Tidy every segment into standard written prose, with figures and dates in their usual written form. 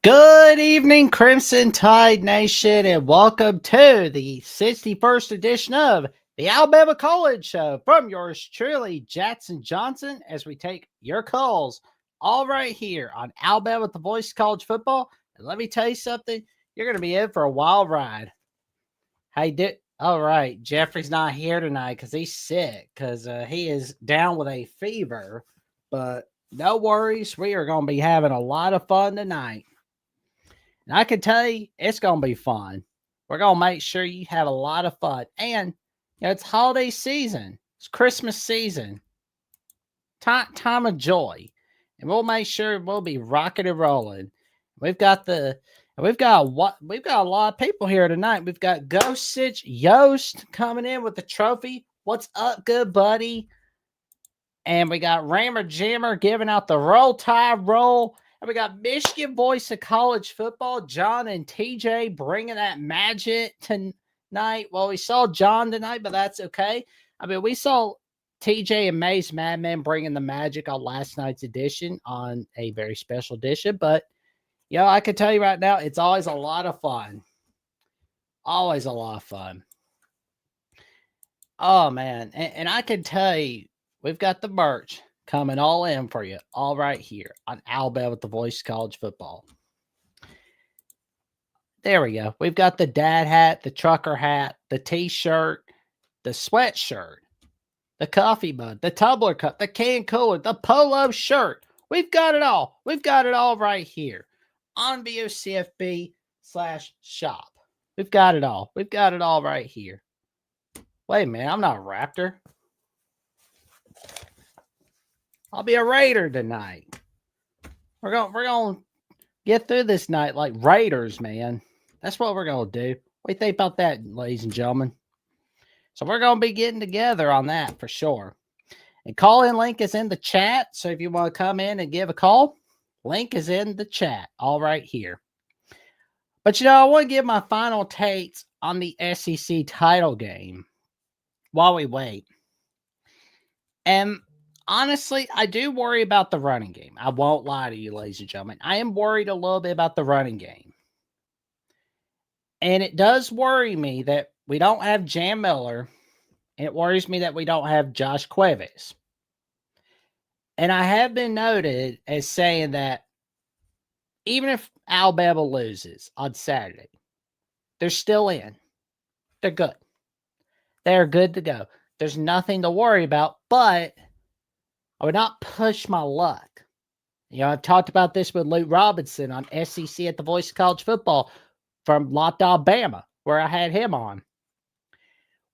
Good evening, Crimson Tide Nation, and welcome to the 61st edition of the Alabama College Show from yours truly, Jackson Johnson, as we take your calls all right here on Alabama, the voice of college football. And let me tell you something, you're going to be in for a wild ride. Hey, all right, Jeffrey's not here tonight because he's sick, because he is down with a fever, but no worries, we are going to be having a lot of fun tonight. And I can tell you, it's going to be fun. We're going to make sure you have a lot of fun. And, it's holiday season. It's Christmas season. Time of joy. And we'll make sure we'll be rocking and rolling. We've got a lot of people here tonight. We've got Ghostage Yost coming in with the trophy. What's up, good buddy? And we got Rammer Jammer giving out the Roll Tide Roll. And we got Michigan voice of college football, John and TJ, bringing that magic tonight. Well, we saw John tonight, but that's okay. I mean, we saw TJ and Mace Madman bringing the magic on last night's edition on a very special edition. But, I can tell you right now, it's always a lot of fun. Always a lot of fun. Oh, man. And I can tell you, we've got the merch coming all in for you, all right here on Alabama with the voice of college football. There we go. We've got the dad hat, the trucker hat, the t-shirt, the sweatshirt, the coffee mug, the tumbler cup, the can cooler, the polo shirt. We've got it all. We've got it all right here on VOCFB/shop. We've got it all. We've got it all right here. Wait a minute, I'm not a Raptor. I'll be a Raider tonight. We're gonna get through this night like Raiders, man. That's what we're gonna do. What do you think about that, ladies and gentlemen? So we're gonna be getting together on that for sure. And call-in link is in the chat. So if you want to come in and give a call, link is in the chat, all right here. But I want to give my final takes on the SEC title game while we wait. And honestly, I do worry about the running game. I won't lie to you, ladies and gentlemen. I am worried a little bit about the running game. And it does worry me that we don't have Jam Miller. And it worries me that we don't have Josh Cuevas. And I have been noted as saying that even if Alabama loses on Saturday, they're still in. They're good. They're good to go. There's nothing to worry about, but I would not push my luck. I've talked about this with Luke Robinson on SEC at the Voice of College Football from Locked Alabama, where I had him on.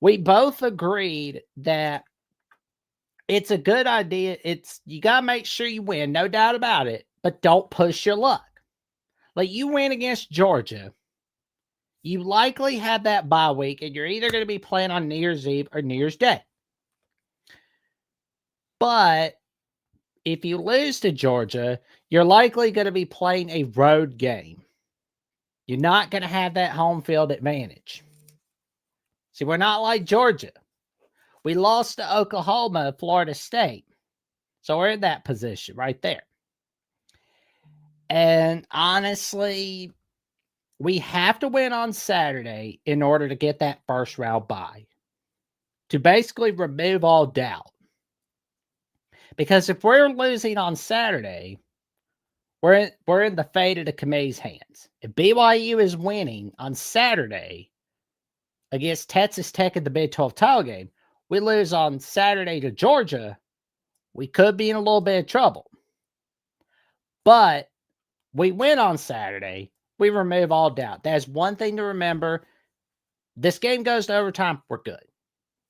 We both agreed that it's a good idea. You got to make sure you win, no doubt about it, but don't push your luck. Like, you win against Georgia, you likely have that bye week, and you're either going to be playing on New Year's Eve or New Year's Day. But if you lose to Georgia, you're likely going to be playing a road game. You're not going to have that home field advantage. See, we're not like Georgia. We lost to Oklahoma, Florida State. So we're in that position right there. And honestly, we have to win on Saturday in order to get that first round bye. To basically remove all doubt. Because if we're losing on Saturday, we're in the fate of the committee's hands. If BYU is winning on Saturday against Texas Tech in the Big 12 title game, we lose on Saturday to Georgia, we could be in a little bit of trouble. But we win on Saturday, we remove all doubt. That's one thing to remember. This game goes to overtime, we're good.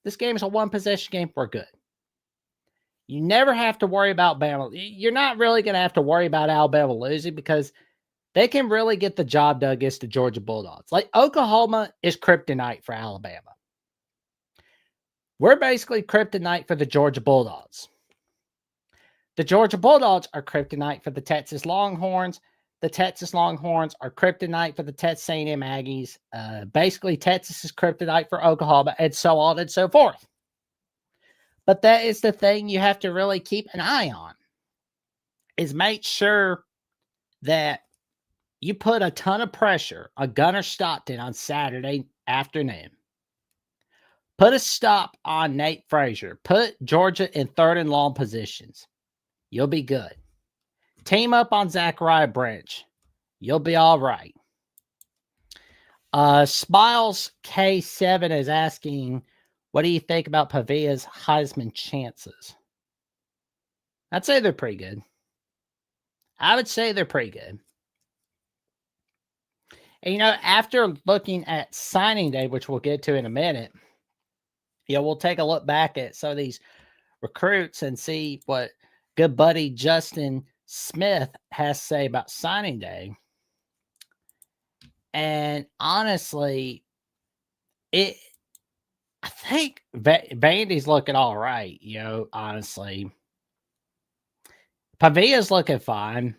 This game is a one-possession game, we're good. You never have to worry about Bama. You're not really going to have to worry about Alabama losing because they can really get the job done against the Georgia Bulldogs. Like, Oklahoma is kryptonite for Alabama. We're basically kryptonite for the Georgia Bulldogs. The Georgia Bulldogs are kryptonite for the Texas Longhorns. The Texas Longhorns are kryptonite for the Texas A&M Aggies. Basically, Texas is kryptonite for Oklahoma, and so on and so forth. But that is the thing you have to really keep an eye on, is make sure that you put a ton of pressure on Gunnar Stockton on Saturday afternoon. Put a stop on Nate Frazier. Put Georgia in third and long positions. You'll be good. Team up on Zachariah Branch. You'll be all right. Smiles K7 is asking, what do you think about Pavia's Heisman chances? I'd say they're pretty good. I would say they're pretty good. And, after looking at signing day, which we'll get to in a minute, we'll take a look back at some of these recruits and see what good buddy Justin Smith has to say about signing day. And honestly, I think Vandy's looking all right, honestly. Pavia's looking fine.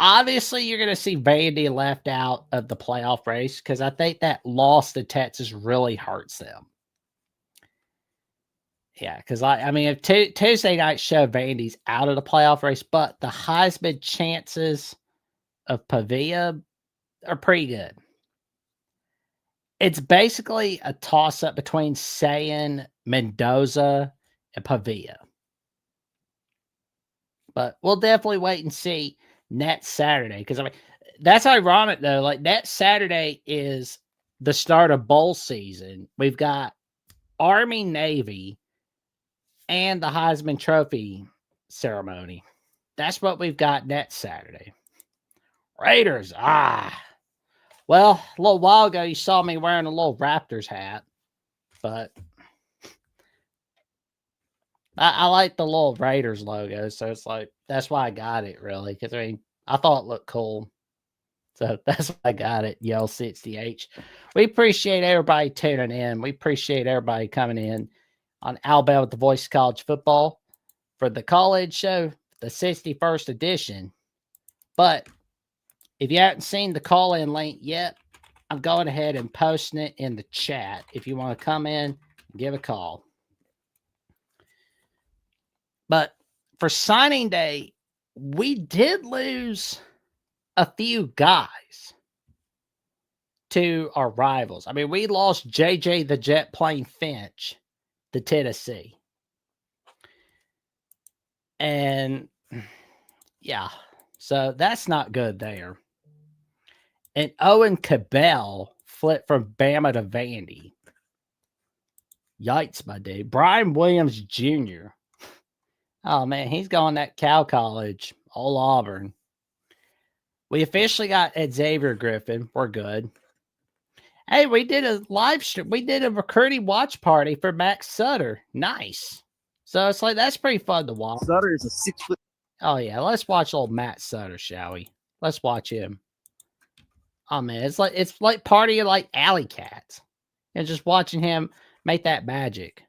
Obviously, you're going to see Vandy left out of the playoff race because I think that loss to Texas really hurts them. Yeah, because if Tuesday night showed Vandy's out of the playoff race, but the Heisman chances of Pavia are pretty good. It's basically a toss-up between Sayin, Mendoza, and Pavia. But we'll definitely wait and see next Saturday. Because, that's ironic, though. Like, next Saturday is the start of bowl season. We've got Army-Navy and the Heisman Trophy ceremony. That's what we've got next Saturday. Raiders, well, a little while ago, you saw me wearing a little Raptors hat, but I like the little Raiders logo, so it's like, that's why I got it, really, because, I thought it looked cool, so that's why I got it, Yell 60H. We appreciate everybody tuning in. We appreciate everybody coming in on Alabama with the Voice of College Football for the college show, the 61st edition. But if you haven't seen the call-in link yet, I'm going ahead and posting it in the chat if you want to come in and give a call. But for signing day, we did lose a few guys to our rivals. We lost JJ the Jet Plane Finch to Tennessee. And yeah, so that's not good there. And Owen Cabell flipped from Bama to Vandy. Yikes, my dude. Brian Williams Jr. Oh, man, he's going that Cal College, all Auburn. We officially got Xavier Griffin. We're good. Hey, we did a live stream. We did a recruiting watch party for Max Sutter. Nice. So it's like, that's pretty fun to watch. Sutter is a 6 foot. Oh, yeah. Let's watch old Matt Sutter, shall we? Let's watch him. Oh, man. It's like partying like alley cats. And just watching him make that magic.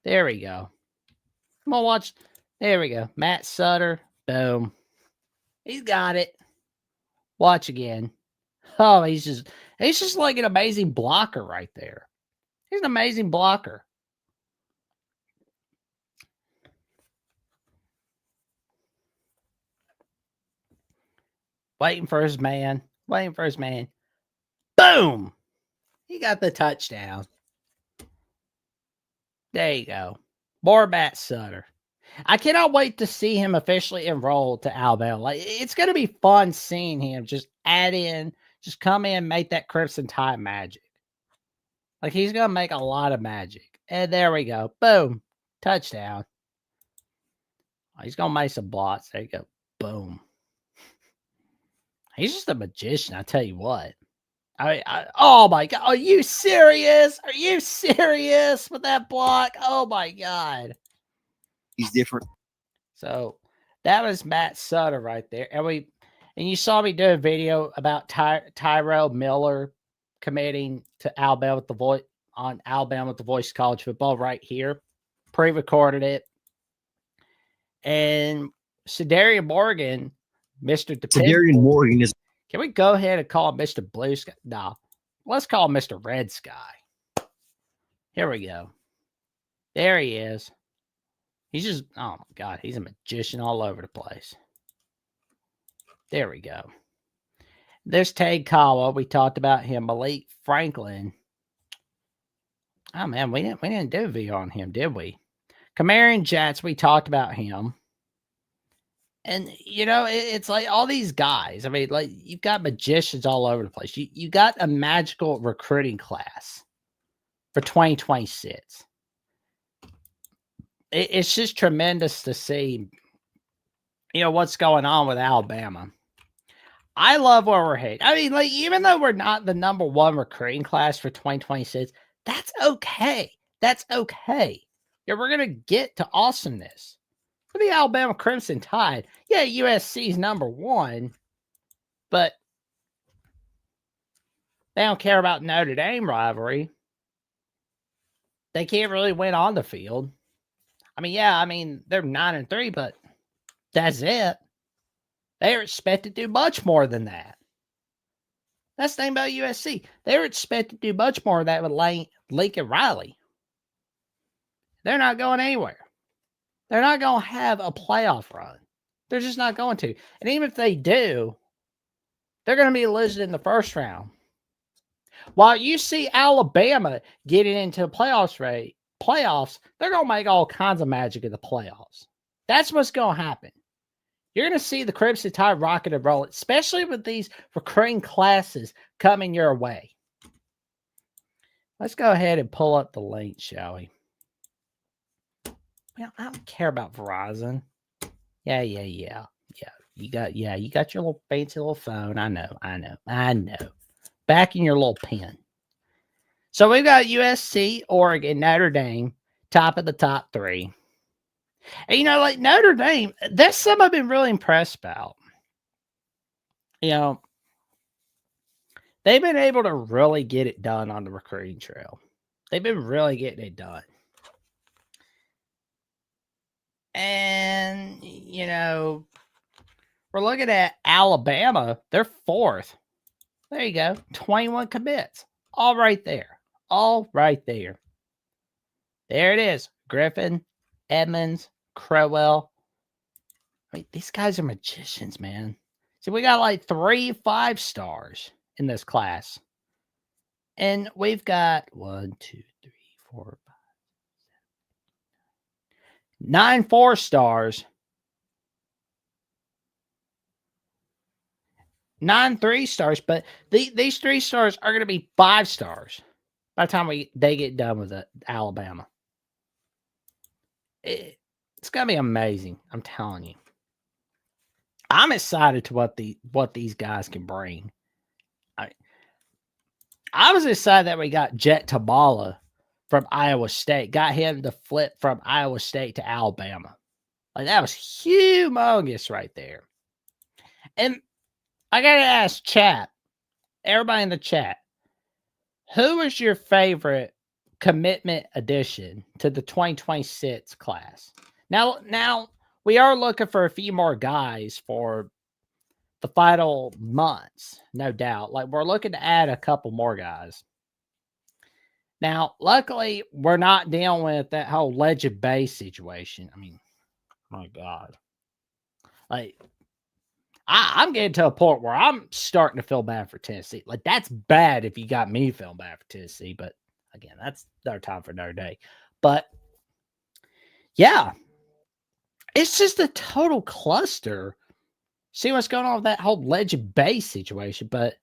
There we go. Come on, watch. There we go. Matt Sutter. Boom. He's got it. Watch again. Oh, he's just like an amazing blocker right there. He's an amazing blocker. Waiting for his man. Waiting for his man. Boom. He got the touchdown. There you go. More Matt Sutter. I cannot wait to see him officially enrolled to Alabama. Like, it's going to be fun seeing him just add in, just come in, make that Crimson Tide magic. Like, he's going to make a lot of magic. And there we go. Boom. Touchdown. Oh, he's going to make some blocks. There you go. Boom. He's just a magician, I tell you what. Oh my God. Are you serious? Are you serious with that block? Oh my God. He's different. So that was Matt Sutter right there. And you saw me do a video about Tyrell Miller committing to Alabama with the Voice on Alabama with the Voice of College Football right here. Pre-recorded it. And Sedarian Morgan, Mr. Sedarian Morgan is. Can we go ahead and call him Mr. Blue Sky? No. Let's call him Mr. Red Sky. Here we go. There he is. He's just, oh my God, he's a magician all over the place. There we go. There's Tate Kawa. We talked about him. Malik Franklin. Oh man, we didn't do a video on him, did we? Kamarian Jets. We talked about him. And it's like all these guys. I mean, like you've got magicians all over the place. You got a magical recruiting class for 2026. It's just tremendous to see, what's going on with Alabama. I love where we're headed. I mean, like, even though we're not the number one recruiting class for 2026, that's okay. That's okay. Yeah, we're going to get to awesomeness. For the Alabama Crimson Tide, yeah, USC's number one, but they don't care about Notre Dame rivalry. They can't really win on the field. I mean, they're 9-3, but that's it. They're expected to do much more than that. That's the thing about USC. They're expected to do much more of that with Lincoln Riley. They're not going anywhere. They're not going to have a playoff run. They're just not going to. And even if they do, they're going to be losing in the first round. While you see Alabama getting into the playoffs, they're going to make all kinds of magic in the playoffs. That's what's going to happen. You're going to see the Crimson Tide rocket and roll, especially with these recruiting classes coming your way. Let's go ahead and pull up the link, shall we? Well, I don't care about Verizon. Yeah. You got your little fancy little phone. I know. Back in your little pen. So we've got USC, Oregon, Notre Dame, top of the top three. And like Notre Dame, that's something I've been really impressed about. They've been able to really get it done on the recruiting trail. They've been really getting it done. And, we're looking at Alabama. They're fourth. There you go. 21 commits. All right there. There it is. Griffin, Edmonds, Crowell. I mean, these guys are magicians, man. See, we got like 3 5-stars in this class. And we've got 1, 2, 3, 4, 5, 9 4-stars, 9 3-stars, but these 3 stars are going to be 5 stars by the time they get done with Alabama. It's going to be amazing. I'm telling you. I'm excited to what these guys can bring. I was excited that we got Jet Tabala from Iowa State. Got him to flip from Iowa State to Alabama. Like, that was humongous right there. And I got to ask chat, everybody in the chat, who is your favorite commitment addition to the 2026 class? Now we are looking for a few more guys for the final months, no doubt. Like, we're looking to add a couple more guys. Now, luckily, we're not dealing with that whole Legend base situation. I mean, my God. Like, I'm getting to a point where I'm starting to feel bad for Tennessee. Like, that's bad if you got me feeling bad for Tennessee. But, again, that's another time for another day. But, yeah. It's just a total cluster. See what's going on with that whole Legend base situation. But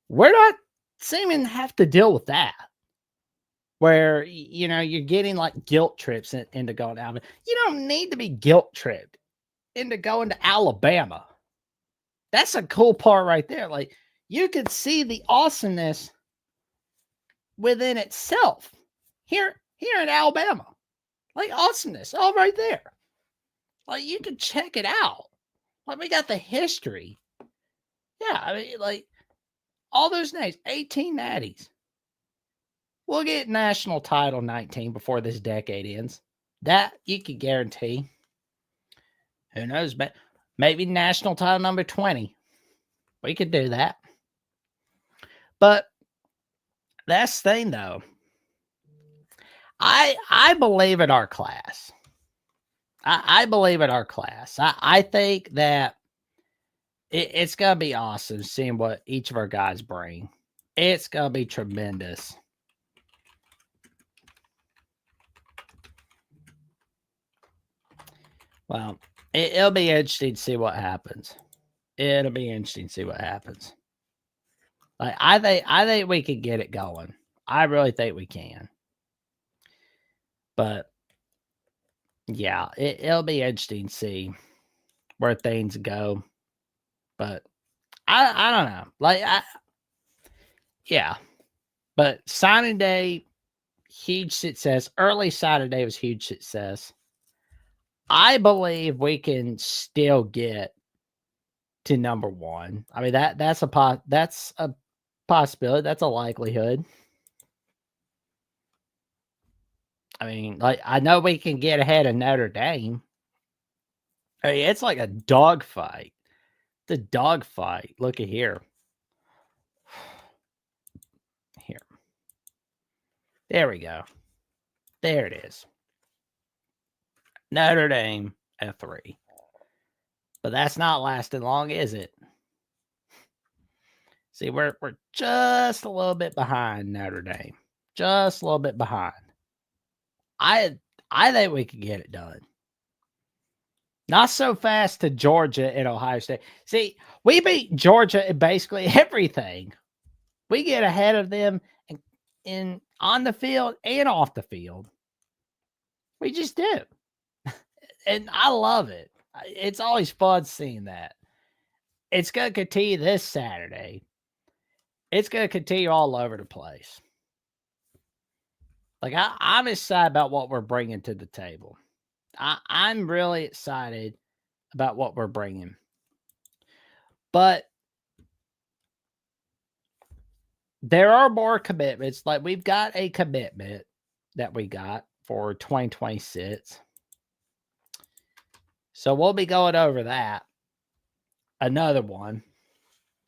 we're not seeming to have to deal with that. Where, you're getting, like, guilt trips into going to Alabama. You don't need to be guilt tripped into going to Alabama. That's a cool part right there. Like, you can see the awesomeness within itself here in Alabama. Like, awesomeness all right there. Like, you can check it out. Like, we got the history. Yeah, I mean, like, all those names, 18 natties. We'll get national title 19 before this decade ends. That you can guarantee. Who knows? But maybe national title number 20. We could do that. But that's the thing, though. I believe in our class. I believe in our class. I think that It's going to be awesome seeing what each of our guys bring. It's going to be tremendous. Well, it'll be interesting to see what happens. It'll be interesting to see what happens. Like I think we can get it going. I really think we can. But yeah, it'll be interesting to see where things go. But I don't know. Yeah. But signing day, huge success. Early Saturday was huge success. I believe we can still get to number one. I mean that's a possibility. That's a likelihood. I mean, like I know we can get ahead of Notre Dame. I mean, it's like a dogfight. The dogfight. Look at here. Here. There we go. There it is. Notre Dame at 3. But that's not lasting long, is it? See, we're just a little bit behind Notre Dame. Just a little bit behind. I think we could get it done. Not so fast to Georgia and Ohio State. See, we beat Georgia in basically everything. We get ahead of them in on the field and off the field. We just do. And I love it. It's always fun seeing that. It's going to continue this Saturday. It's going to continue all over the place. Like, I'm excited about what we're bringing to the table. I'm really excited about what we're bringing. But there are more commitments. Like, we've got a commitment that we got for 2026. So we'll be going over that. Another one.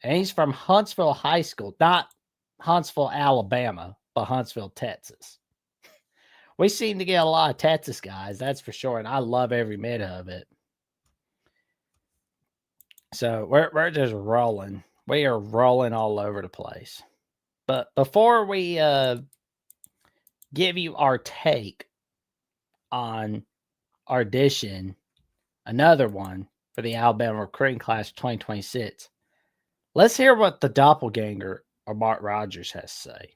And he's from Huntsville High School. Not Huntsville, Alabama, but Huntsville, Texas. We seem to get a lot of Texas guys, that's for sure. And I love every minute of it. So we're just rolling. We are rolling all over the place. But before we give you our take on our edition, another one for the Alabama recruiting class 2026, let's hear what the doppelganger of Mark Rogers has to say.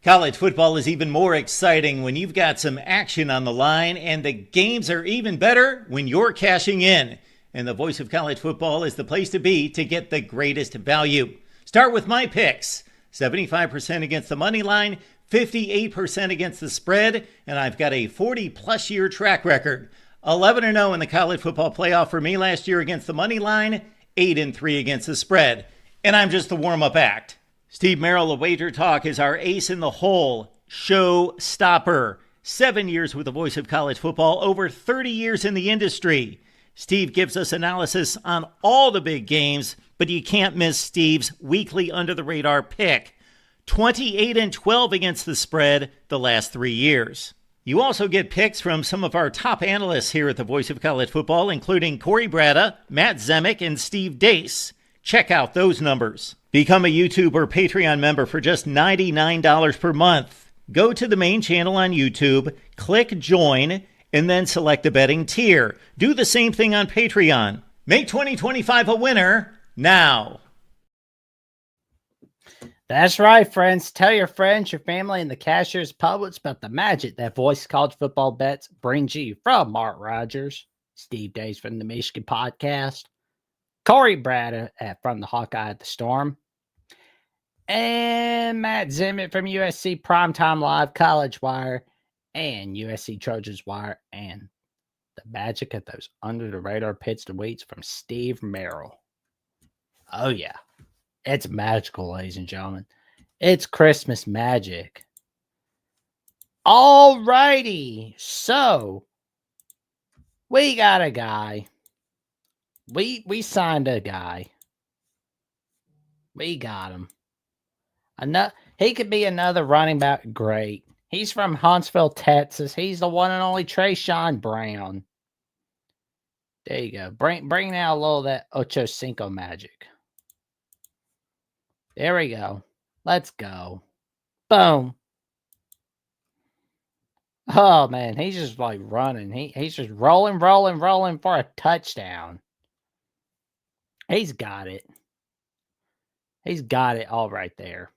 College football is even more exciting when you've got some action on the line, and the games are even better when you're cashing in. And the Voice of College Football is the place to be to get the greatest value. Start with my picks. 75% against the money line, 58% against the spread, and I've got a 40-plus year track record. 11-0 in the college football playoff for me last year against the money line, 8-3 against the spread. And I'm just the warm-up act. Steve Merrill of Wager Talk is our ace in the hole, show stopper. 7 years with the Voice of College Football, over 30 years in the industry. Steve gives us analysis on all the big games, but you can't miss Steve's weekly under-the-radar pick. 28-12 against the spread the last 3 years. You also get picks from some of our top analysts here at the Voice of College Football, including Corey Bratta, Matt Zemek, and Steve Dace. Check out those numbers. Become a YouTube or Patreon member for just $99 per month. Go to the main channel on YouTube, click join, and then select the betting tier. Do the same thing on Patreon. Make 2025 a winner now. That's right, friends. Tell your friends, your family, and the cashiers, publics about the magic that Voice College Football Bets brings you. From Mark Rogers, Steve Dace from the Michigan Podcast, Corey Bratta from the Hawkeye at the Storm, and Matt Zemek from USC Primetime Live, College Wire, and USC Trojans Wire, and the magic of those under-the-radar pits to weeds from Steve Merrill. Oh, yeah. It's magical, ladies and gentlemen. It's Christmas magic. All righty. So, we got a guy. We signed a guy. We got him. He could be another running back great. He's from Huntsville, Texas. He's the one and only Trayshawn Brown. There you go. Bring out a little of that Ocho Cinco magic. There we go. Let's go. Boom. Oh man, he's just like running. He's just rolling for a touchdown. He's got it. He's got it all right there.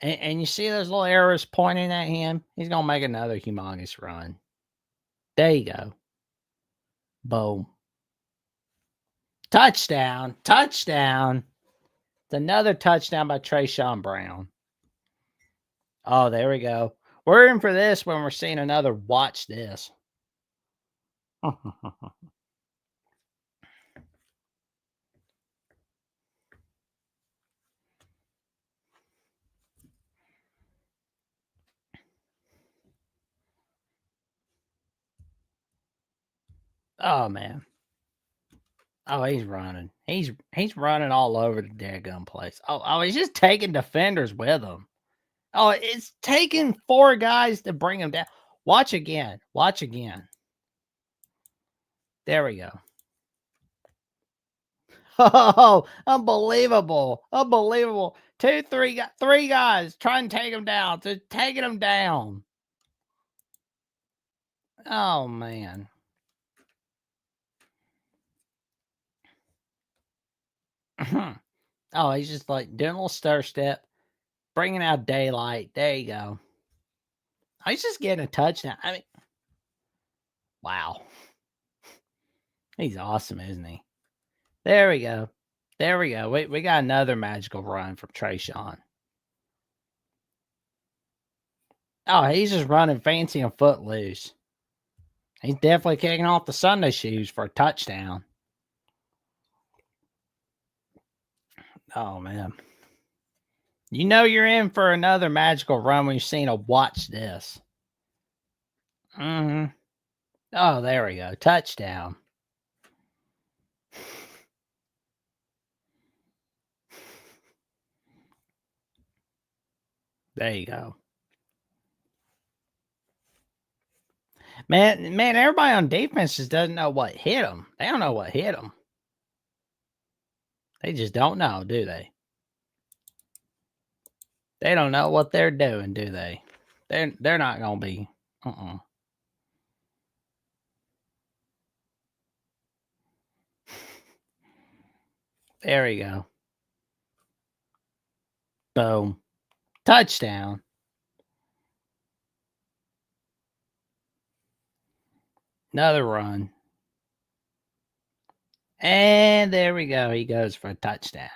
And you see those little arrows pointing at him? He's gonna make another humongous run. There you go. Boom. Touchdown. Touchdown. It's another touchdown by Trayshawn Brown. Oh, there we go. We're in for this when we're seeing another watch this. Oh man. Oh, he's running. He's running all over the daggum place. Oh, he's just taking defenders with him. Oh, it's taking 4 guys to bring him down. Watch again. Watch again. There we go. Oh, unbelievable. Unbelievable. 3 guys trying to take him down. Just taking him down. Oh, man. Oh, he's just like doing a little stir step, bringing out daylight. There you go. Oh, he's just getting a touchdown. I mean, wow. He's awesome, isn't he? There we go. There we go. We got another magical run from Trayshawn. Oh, he's just running fancy and footloose. He's definitely kicking off the Sunday shoes for a touchdown. Oh, man. You know you're in for another magical run when you've seen a watch this. Mm-hmm. Oh, there we go. Touchdown. There you go. Man, everybody on defense just doesn't know what hit them. They don't know what hit them. They just don't know, do they? They don't know what they're doing, do they? They're not gonna be. There we go. Boom. Touchdown. Another run. And there we go. He goes for a touchdown.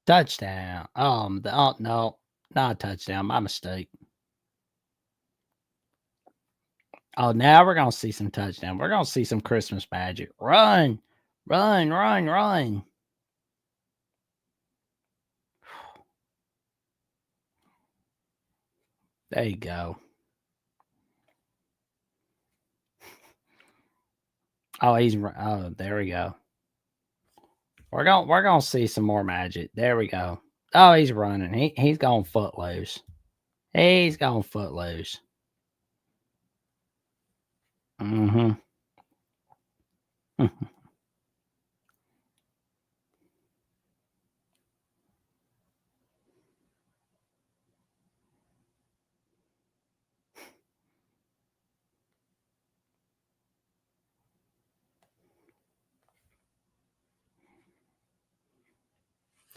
Touchdown. No, not a touchdown. My mistake. Oh, now we're gonna see some touchdown. We're gonna see some Christmas magic. Run. Run. There you go. Oh, there we go. We're gonna see some more magic. There we go. Oh, he's running. He's going footloose. He's going footloose. Mm-hmm.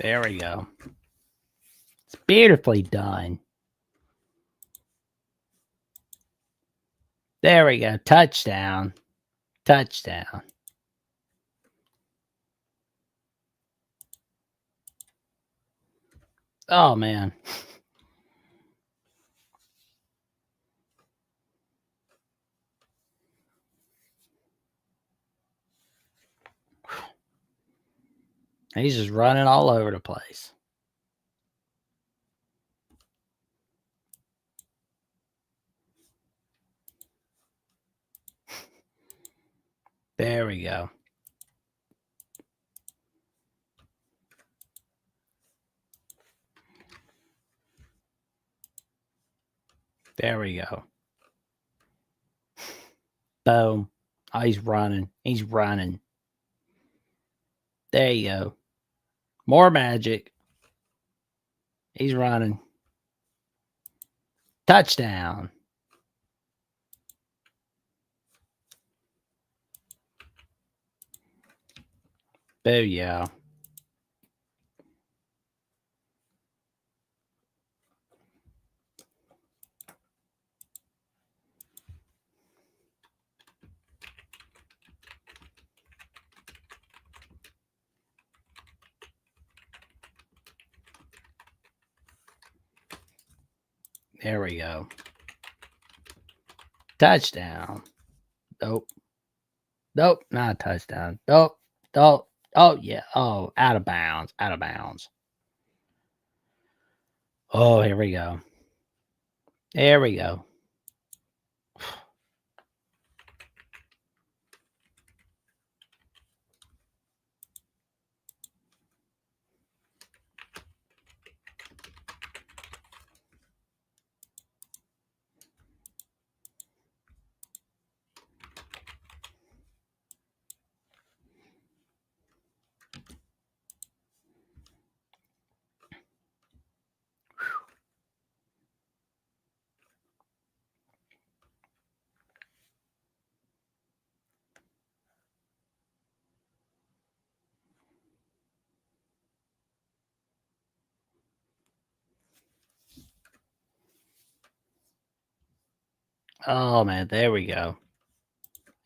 There we go. It's beautifully done. There we go. Touchdown. Touchdown. Oh, man. He's just running all over the place. There we go. There we go. Boom. Oh, he's running. He's running. There you go. More magic. He's running. Touchdown. Booyah. There we go. Touchdown. Nope. Nope. Not a touchdown. Nope. Nope. Oh, yeah. Oh, out of bounds. Out of bounds. Oh, here we go. There we go. Oh, man. There we go.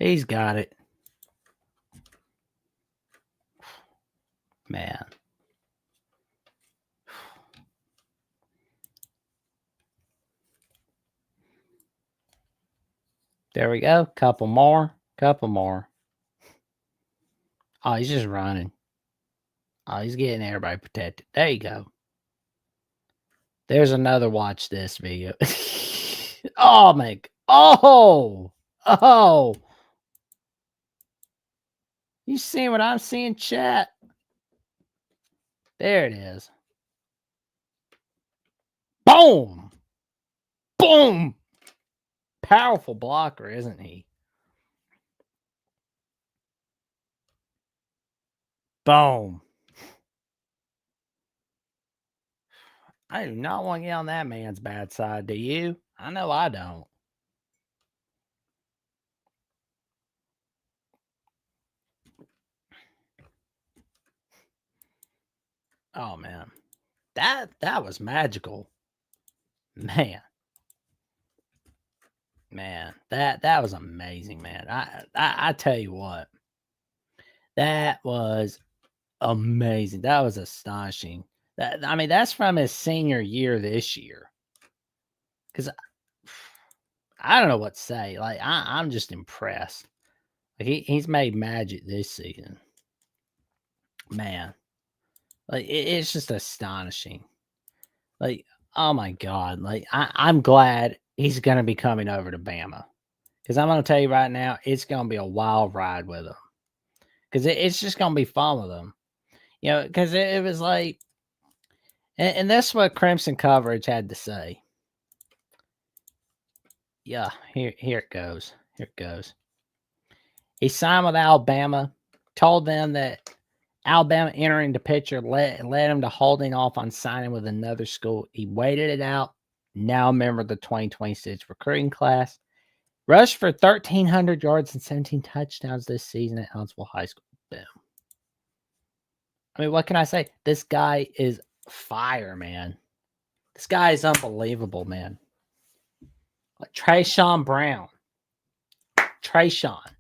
He's got it. Man. There we go. Couple more. Couple more. Oh, he's just running. Oh, he's getting everybody protected. There you go. There's another watch this video. Oh, my. Oh. Oh. You seeing what I'm seeing, chat? There it is. Boom. Boom. Powerful blocker, isn't he? Boom. I do not want to get on that man's bad side. Do you? I know I don't. Oh, man. That was magical. Man. Man, that was amazing, man. I tell you what. That was amazing. That was astonishing. That's from his senior year this year. Because I don't know what to say. Like, I'm just impressed. Like, he's made magic this season. Man. Like, it's just astonishing. Like, oh my God. Like, I'm glad he's going to be coming over to Bama. Because I'm going to tell you right now, it's going to be a wild ride with him. Because it's just going to be fun with him. You know, because it was like, and that's what Crimson Coverage had to say. Yeah, here it goes. Here it goes. He signed with Alabama, told them that Alabama entering the picture led him to holding off on signing with another school. He waited it out. Now a member of the 2026 recruiting class. Rushed for 1,300 yards and 17 touchdowns this season at Huntsville High School. Boom. I mean, what can I say? This guy is fire, man. This guy is unbelievable, man. Like Trayshawn Brown. Trayshawn.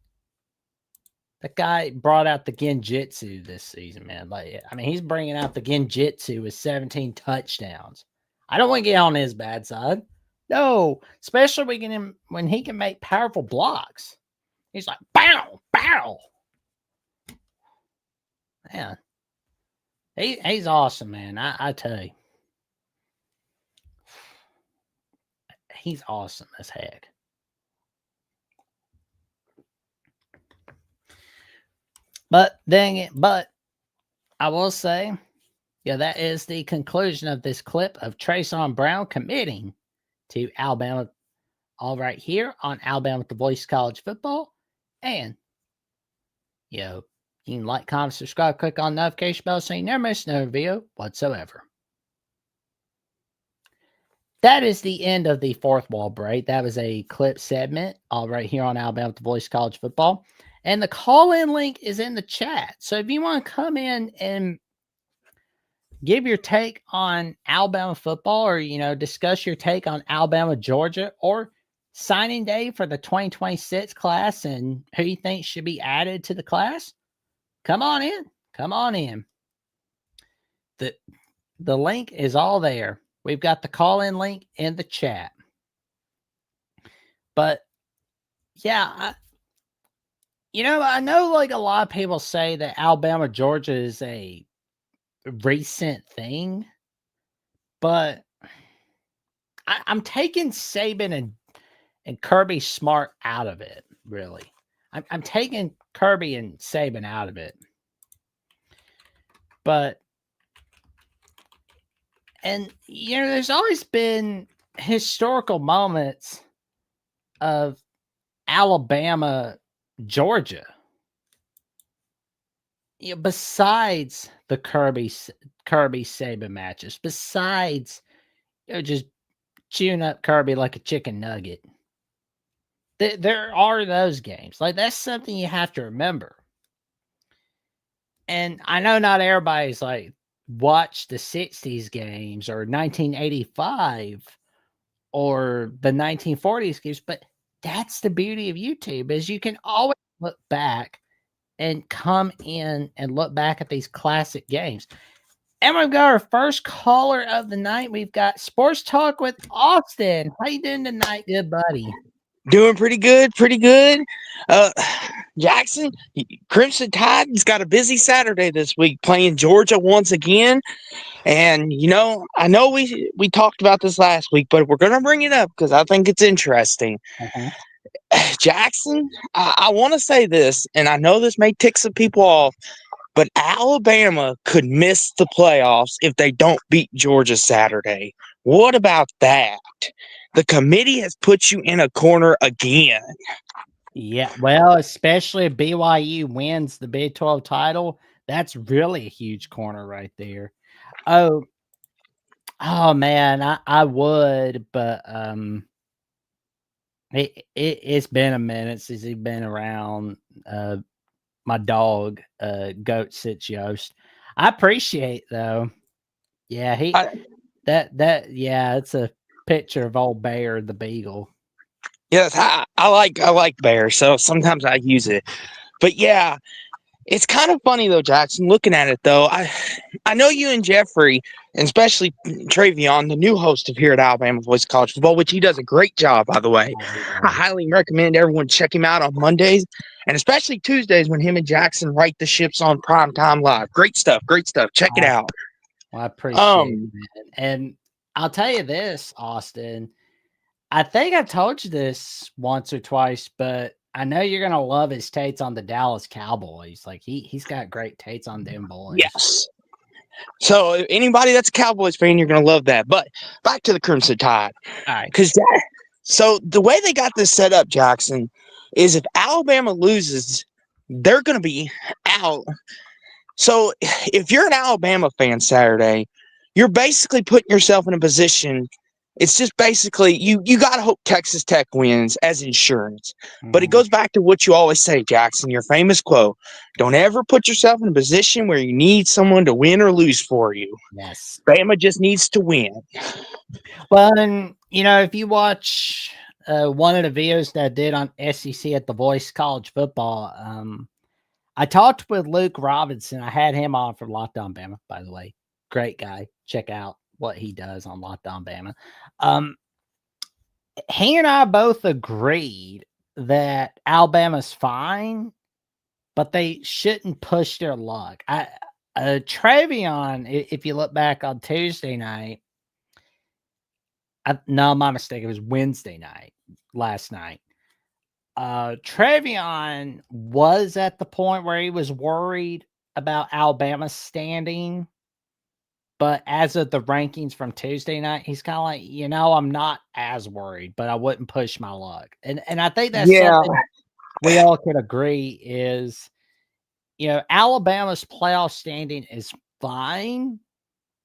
That guy brought out the Genjitsu this season, man. Like, I mean, he's bringing out the Genjitsu with 17 touchdowns. I don't want to get on his bad side. No, especially when he can make powerful blocks. He's like, bow, bow. Man, he's awesome, man. I tell you. He's awesome as heck. But I will say, yeah, that is the conclusion of this clip of Trayshawn Brown committing to Alabama all right here on Alabama with the Voice of College Football. And, you can like, comment, subscribe, click on the notification bell so you never miss no video whatsoever. That is the end of the fourth wall break. That was a clip segment all right here on Alabama with the Voice of College Football. And the call-in link is in the chat. So if you want to come in and give your take on Alabama football, or, discuss your take on Alabama, Georgia, or signing day for the 2026 class and who you think should be added to the class, come on in. Come on in. The link is all there. We've got the call-in link in the chat. But, yeah, I know like a lot of people say that Alabama, Georgia is a recent thing, but I'm taking Saban and Kirby Smart out of it, really. I'm taking Kirby and Saban out of it. There's always been historical moments of Alabama, Georgia. Besides the Kirby Saban matches, besides just chewing up Kirby like a chicken nugget. There are those games. Like, that's something you have to remember. And I know not everybody's like watched the 60s games or 1985 or the 1940s games, but that's the beauty of YouTube, is you can always look back and come in and look back at these classic games. And we've got our first caller of the night. We've got Sports Talk with Austin. How you doing tonight, good buddy? Doing pretty good. Jackson, Crimson Tide's got a busy Saturday this week playing Georgia once again. And, I know we talked about this last week, but we're going to bring it up because I think it's interesting. Jackson, I want to say this, and I know this may tick some people off, but Alabama could miss the playoffs if they don't beat Georgia Saturday. What about that? The committee has put you in a corner again. Yeah, well, especially if BYU wins the Big 12 title, that's really a huge corner right there. Oh man, I would, but it's been a minute since he's been around. My dog, Goat Sits Yost. I appreciate though. Yeah, it's a picture of old Bear the Beagle. Yes, I like Bear, so sometimes I use it. But yeah, it's kind of funny though, Jackson, looking at it though. I know you and Jeffrey, and especially Travion, the new host of here at Alabama Voice of College Football, which he does a great job, by the way. I highly recommend everyone check him out on Mondays, and especially Tuesdays when him and Jackson write the ships on Primetime Live. Great stuff. Check it out. Well, I appreciate it. And I'll tell you this, Austin. I think I've told you this once or twice, but I know you're gonna love his takes on the Dallas Cowboys. Like he's got great takes on them boys. Yes. So anybody that's a Cowboys fan, you're gonna love that. But back to the Crimson Tide. All right. So the way they got this set up, Jackson, is if Alabama loses, they're gonna be out. So if you're an Alabama fan Saturday, you're basically putting yourself in a position. It's just basically you got to hope Texas Tech wins as insurance. But it goes back to what you always say, Jackson, your famous quote: don't ever put yourself in a position where you need someone to win or lose for you. Yes. Bama just needs to win. Well, and, if you watch one of the videos that I did on SEC at the Voice College Football, I talked with Luke Robinson. I had him on for Locked On Bama, by the way. Great guy. Check out what he does on Locked On Bama. He and I both agreed that Alabama's fine, but they shouldn't push their luck. Travion, if you look back on Tuesday night, no, my mistake. It was Wednesday night, last night. Travion was at the point where he was worried about Alabama's standing, But as of the rankings from Tuesday night, he's kind of like, I'm not as worried, but I wouldn't push my luck. And I think that's Yeah. something we all could agree is, Alabama's playoff standing is fine,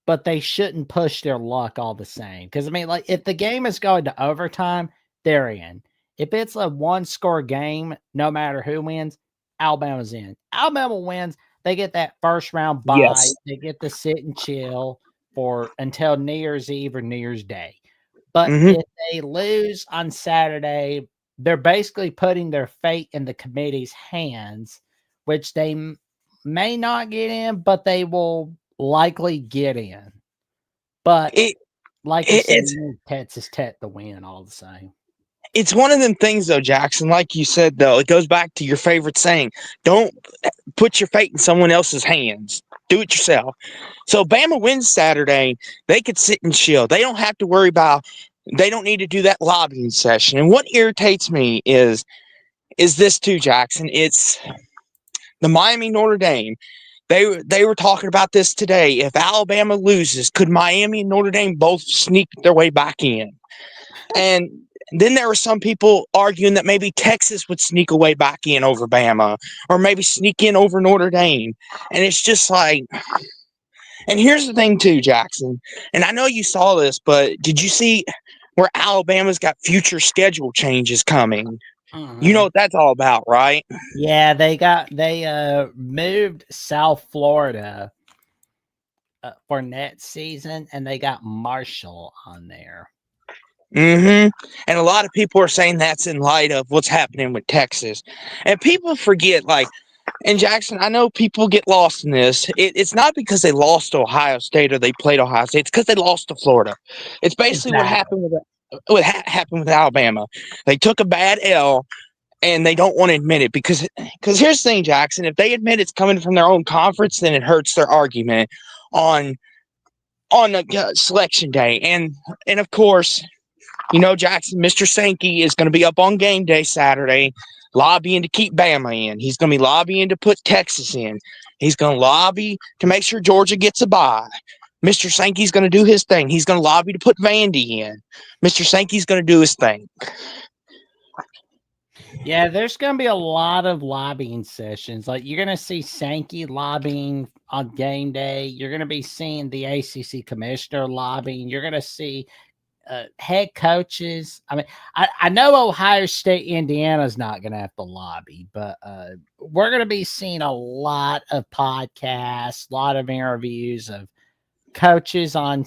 but they shouldn't push their luck all the same. Because, if the game is going to overtime, they're in. If it's a one-score game, no matter who wins, Alabama's in. Alabama wins, they get that first-round bye. Yes. They get to sit and chill until New Year's Eve or New Year's Day. But Mhm. if they lose on Saturday, they're basically putting their fate in the committee's hands, which they may not get in, but they will likely get in. But It, like you it said, it's Texas Tech to win all the same. it's one of them things though, Jackson. Like you said though, it goes back to your favorite saying: don't put your fate in someone else's hands. Do it yourself. So Bama wins Saturday. They could sit and chill. They don't have to worry about. They don't need to do that lobbying session. And what irritates me is this too, Jackson. It's the Miami Notre Dame. They were talking about this today. If Alabama loses, could Miami and Notre Dame both sneak their way back in? And then there were some people arguing that maybe Texas would sneak away back in over Bama, or maybe sneak in over Notre Dame. And it's just like, and here's the thing too, Jackson. And I know you saw this, but did you see where Alabama's got future schedule changes coming? You know what that's all about, right? Yeah, they moved South Florida for next season, and they got Marshall on there. And a lot of people are saying that's in light of what's happening with Texas. And people forget, like, and Jackson, I know people get lost in this. It's not because they lost to Ohio State or they played Ohio State. It's because they lost to Florida. It's basically what happened with Alabama. They took a bad L, and they don't want to admit it because here's the thing, Jackson. If they admit it's coming from their own conference, then it hurts their argument on selection day. And of course, Jackson, Mr. Sankey is going to be up on game day Saturday lobbying to keep Bama in. He's going to be lobbying to put Texas in. He's going to lobby to make sure Georgia gets a bye. Mr. Sankey's going to do his thing. He's going to lobby to put Vandy in. Mr. Sankey's going to do his thing. Yeah, there's going to be a lot of lobbying sessions. Like, you're going to see Sankey lobbying on game day. You're going to be seeing the ACC commissioner lobbying. You're going to see head coaches. I know Ohio State, Indiana's not going to have to lobby, but we're going to be seeing a lot of podcasts, a lot of interviews of coaches on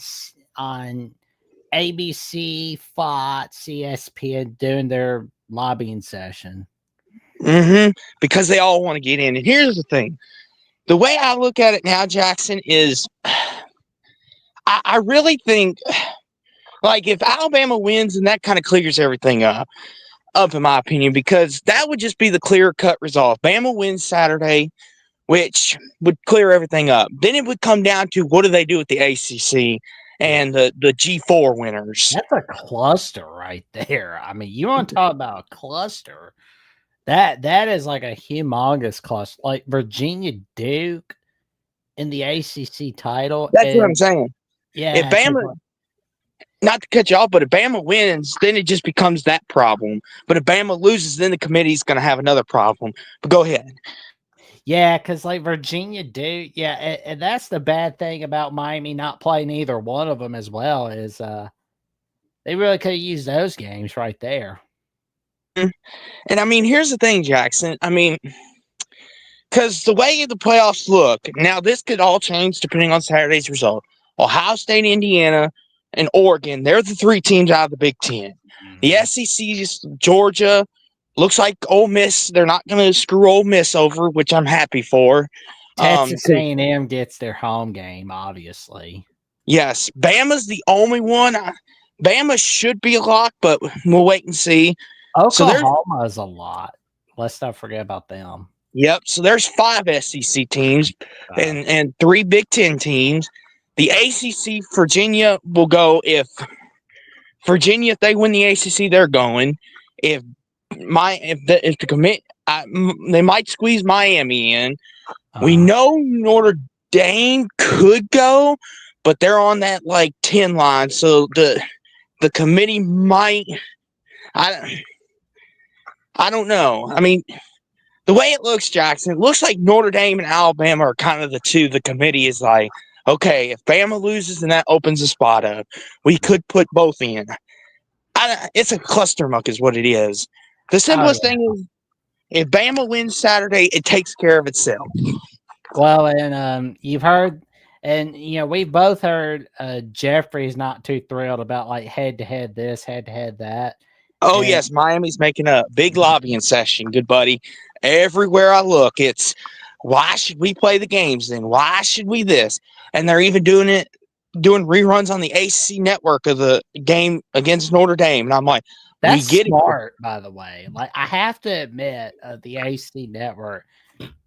ABC, Fox, ESPN doing their lobbying session. Because they all want to get in. And here's the thing. The way I look at it now, Jackson, is I really think, like, if Alabama wins, then that kind of clears everything up, in my opinion, because that would just be the clear-cut result. Bama wins Saturday, which would clear everything up. Then it would come down to what do they do with the ACC and the G4 winners. That's a cluster right there. You want to talk about a cluster. That is like a humongous cluster. Like Virginia Duke in the ACC title. That's what I'm saying. Yeah. If Bama, not to cut you off, but if Bama wins, then it just becomes that problem. But if Bama loses, then the committee's going to have another problem. But go ahead. Yeah, because like Virginia Duke, yeah, and that's the bad thing about Miami not playing either one of them as well is they really could have used those games right there. And here's the thing, Jackson. Because the way the playoffs look, now this could all change depending on Saturday's result. Ohio State, Indiana, and Oregon, they're the three teams out of the Big Ten. The SEC is Georgia. Looks like Ole Miss, they're not going to screw Ole Miss over, which I'm happy for. Texas A&M gets their home game, obviously. Yes, Bama's the only one. Bama should be a lock, but we'll wait and see. Oklahoma is a lot. Let's not forget about them. Yep. So there's 5 SEC teams and 3 Big Ten teams. The ACC, Virginia will go if they win the ACC, they're going. If the commit, they might squeeze Miami in. We know Notre Dame could go, but they're on that like 10 line. So the committee might. I don't know. I mean, the way it looks, Jackson, it looks like Notre Dame and Alabama are kind of the two. The committee is like, okay, if Bama loses, then that opens a spot up. We could put both in. It's a cluster muck, is what it is. The simplest thing is, if Bama wins Saturday, it takes care of itself. Well, and you've heard, and we both heard Jeffrey's not too thrilled about like head to head this, head to head that. Oh, And yes, Miami's making a big lobbying session, good buddy. Everywhere I look, it's why should we play the games then? Why should we this? And they're even doing reruns on the AC network of the game against Notre Dame. And I'm like, that's we get smart, by the way. Like, I have to admit, the AC network,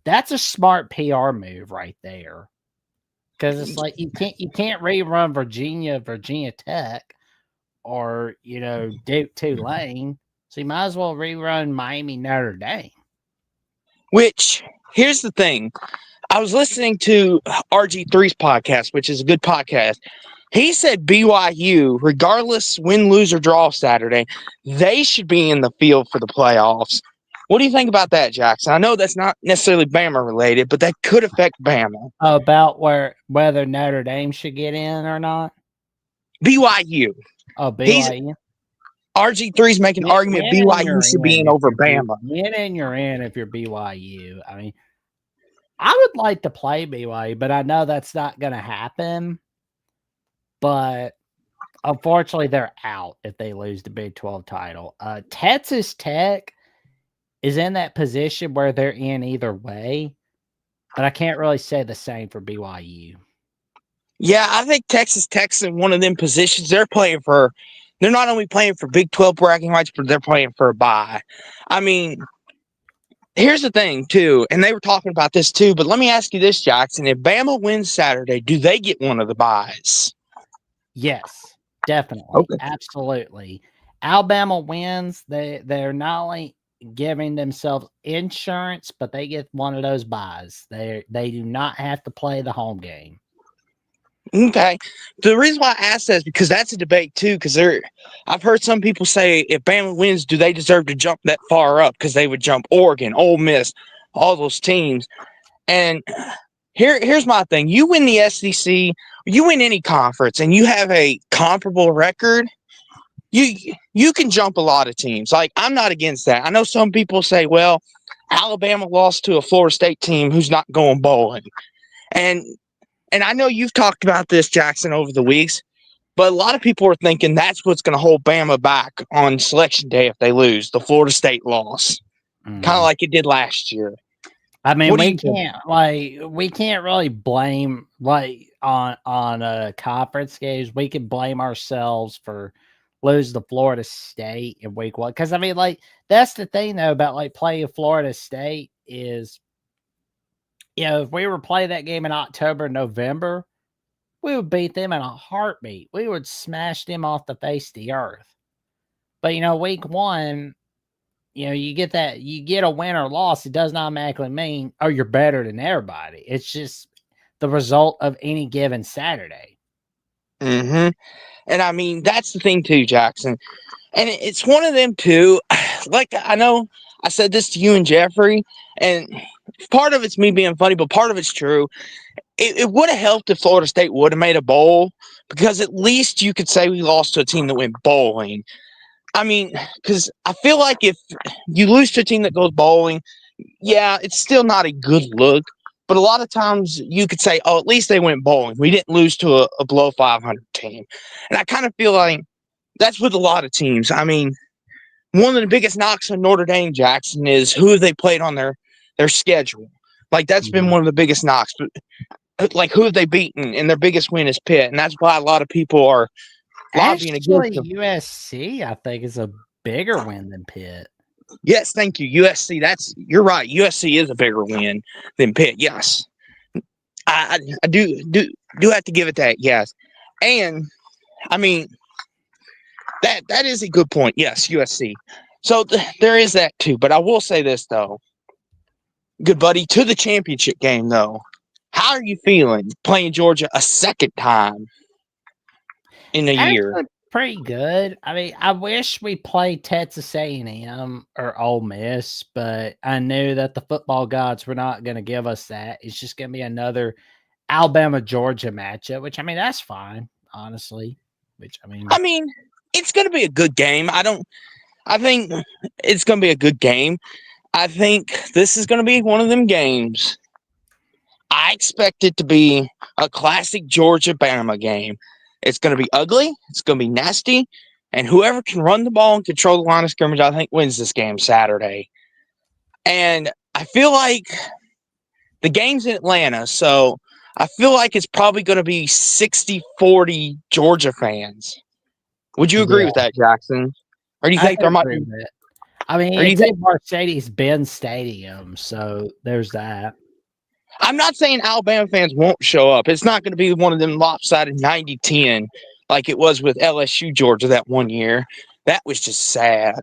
that's a smart PR move right there. Because it's like you can't rerun Virginia Tech, or Duke Tulane. So you might as well rerun Miami Notre Dame. Which, here's the thing. I was listening to RG3's podcast, which is a good podcast. He said BYU, regardless win, lose, or draw Saturday, they should be in the field for the playoffs. What do you think about that, Jackson? I know that's not necessarily Bama related, but that could affect Bama. About whether Notre Dame should get in or not? BYU. Oh, BYU. RG3's making an argument BYU should be in over Bama. Win and you're in if you're BYU. I mean, I would like to play BYU, but I know that's not going to happen. But unfortunately, they're out if they lose the Big 12 title. Texas Tech is in that position where they're in either way, but I can't really say the same for BYU. Yeah, I think Texas Tech's in one of them positions. They're not only playing for Big 12 bragging rights, but they're playing for a bye. I mean, here's the thing, too, and they were talking about this, too, but let me ask you this, Jackson. If Bama wins Saturday, do they get one of the byes? Yes, definitely. Okay. Absolutely. Alabama wins, they're not only giving themselves insurance, but they get one of those byes. They do not have to play the home game. Okay. The reason why I asked that is because that's a debate, too, because I've heard some people say if Bama wins, do they deserve to jump that far up? Because they would jump Oregon, Ole Miss, all those teams. And here's my thing. You win the SEC, you win any conference, and you have a comparable record, you can jump a lot of teams. Like, I'm not against that. I know some people say, well, Alabama lost to a Florida State team who's not going bowling. And I know you've talked about this, Jackson, over the weeks, but a lot of people are thinking that's what's going to hold Bama back on Selection Day if they lose, the Florida State loss, kind of like it did last year. I mean, we can't really blame on conference games. We can blame ourselves for losing to Florida State in week 1. Because I mean, that's the thing though about playing Florida State is, if we were playing that game in October, November, we would beat them in a heartbeat. We would smash them off the face of the earth. But week 1, you get a win or loss. It doesn't automatically mean, oh, you're better than everybody. It's just the result of any given Saturday. Mm-hmm. And I mean, that's the thing too, Jackson. And it's one of them too. Like, I know I said this to you and Jeffrey, and part of it's me being funny, but part of it's true. It would have helped if Florida State would have made a bowl, because at least you could say we lost to a team that went bowling. I mean, because I feel like if you lose to a team that goes bowling, yeah, it's still not a good look. But a lot of times you could say, oh, at least they went bowling. We didn't lose to a below 500 team. And I kind of feel like that's with a lot of teams. I mean, one of the biggest knocks on Notre Dame, Jackson, is who have they played on their schedule. Like, that's been one of the biggest knocks. But, like, who have they beaten? And their biggest win is Pitt. And that's why a lot of people are lobbying against them. USC, I think, is a bigger win than Pitt. Yes, thank you. USC, you're right. USC is a bigger win than Pitt. Yes. I do have to give it that, yes. And, I mean, that is a good point. Yes, USC. So there is that too. But I will say this, though. Good buddy, to the championship game, though. How are you feeling playing Georgia a second time in a year? Actually, pretty good. I mean, I wish we played Texas A&M or Ole Miss, but I knew that the football gods were not going to give us that. It's just going to be another Alabama-Georgia matchup, which, I mean, that's fine, honestly. I mean, it's going to be a good game. I think it's going to be a good game. I think this is going to be one of them games. I expect it to be a classic Georgia-Bama game. It's going to be ugly. It's going to be nasty. And whoever can run the ball and control the line of scrimmage, I think, wins this game Saturday. And I feel like the game's in Atlanta, so I feel like it's probably going to be 60-40 Georgia fans. Would you agree with that, Jackson? Or do you think there might be? I mean, Or do you it's think at Mercedes-Benz Stadium, so there's that. I'm not saying Alabama fans won't show up. It's not going to be one of them lopsided 90-10 like it was with LSU Georgia that one year. That was just sad.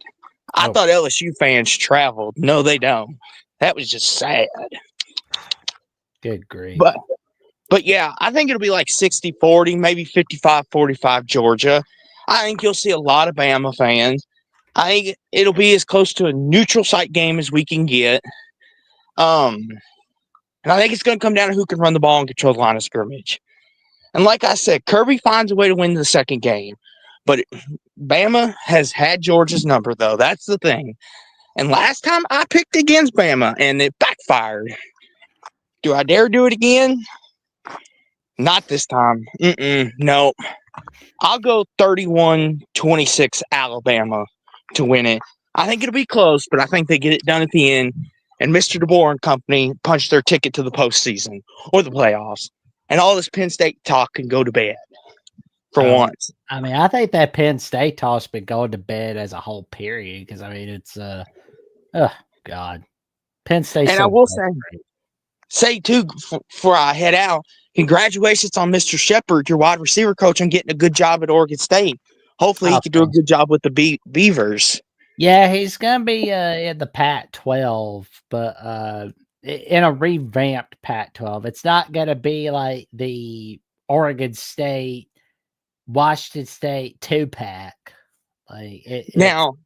I thought LSU fans traveled. No, they don't. That was just sad. Good grief. But yeah, I think it'll be like 60-40, maybe 55-45 Georgia. I think you'll see a lot of Bama fans. I think it'll be as close to a neutral site game as we can get. And I think it's going to come down to who can run the ball and control the line of scrimmage. And like I said, Kirby finds a way to win the second game. But Bama has had Georgia's number, though. That's the thing. And last time I picked against Bama, and it backfired. Do I dare do it again? Not this time. No. I'll go 31-26 Alabama to win it. I think it'll be close, but I think they get it done at the end. And Mr. DeBoer and company punch their ticket to the postseason or the playoffs. And all this Penn State talk can go to bed for once. I mean, I think that Penn State talk's been going to bed as a whole period because, I mean, it's, oh, God. Penn State. And I will say too, before I head out, congratulations on Mr. Shepard, your wide receiver coach, on getting a good job at Oregon State. Hopefully he can do a good job with the Beavers. Yeah, he's going to be in the Pac-12, but in a revamped Pac-12. It's not going to be like the Oregon State, Washington State 2-pack. Now,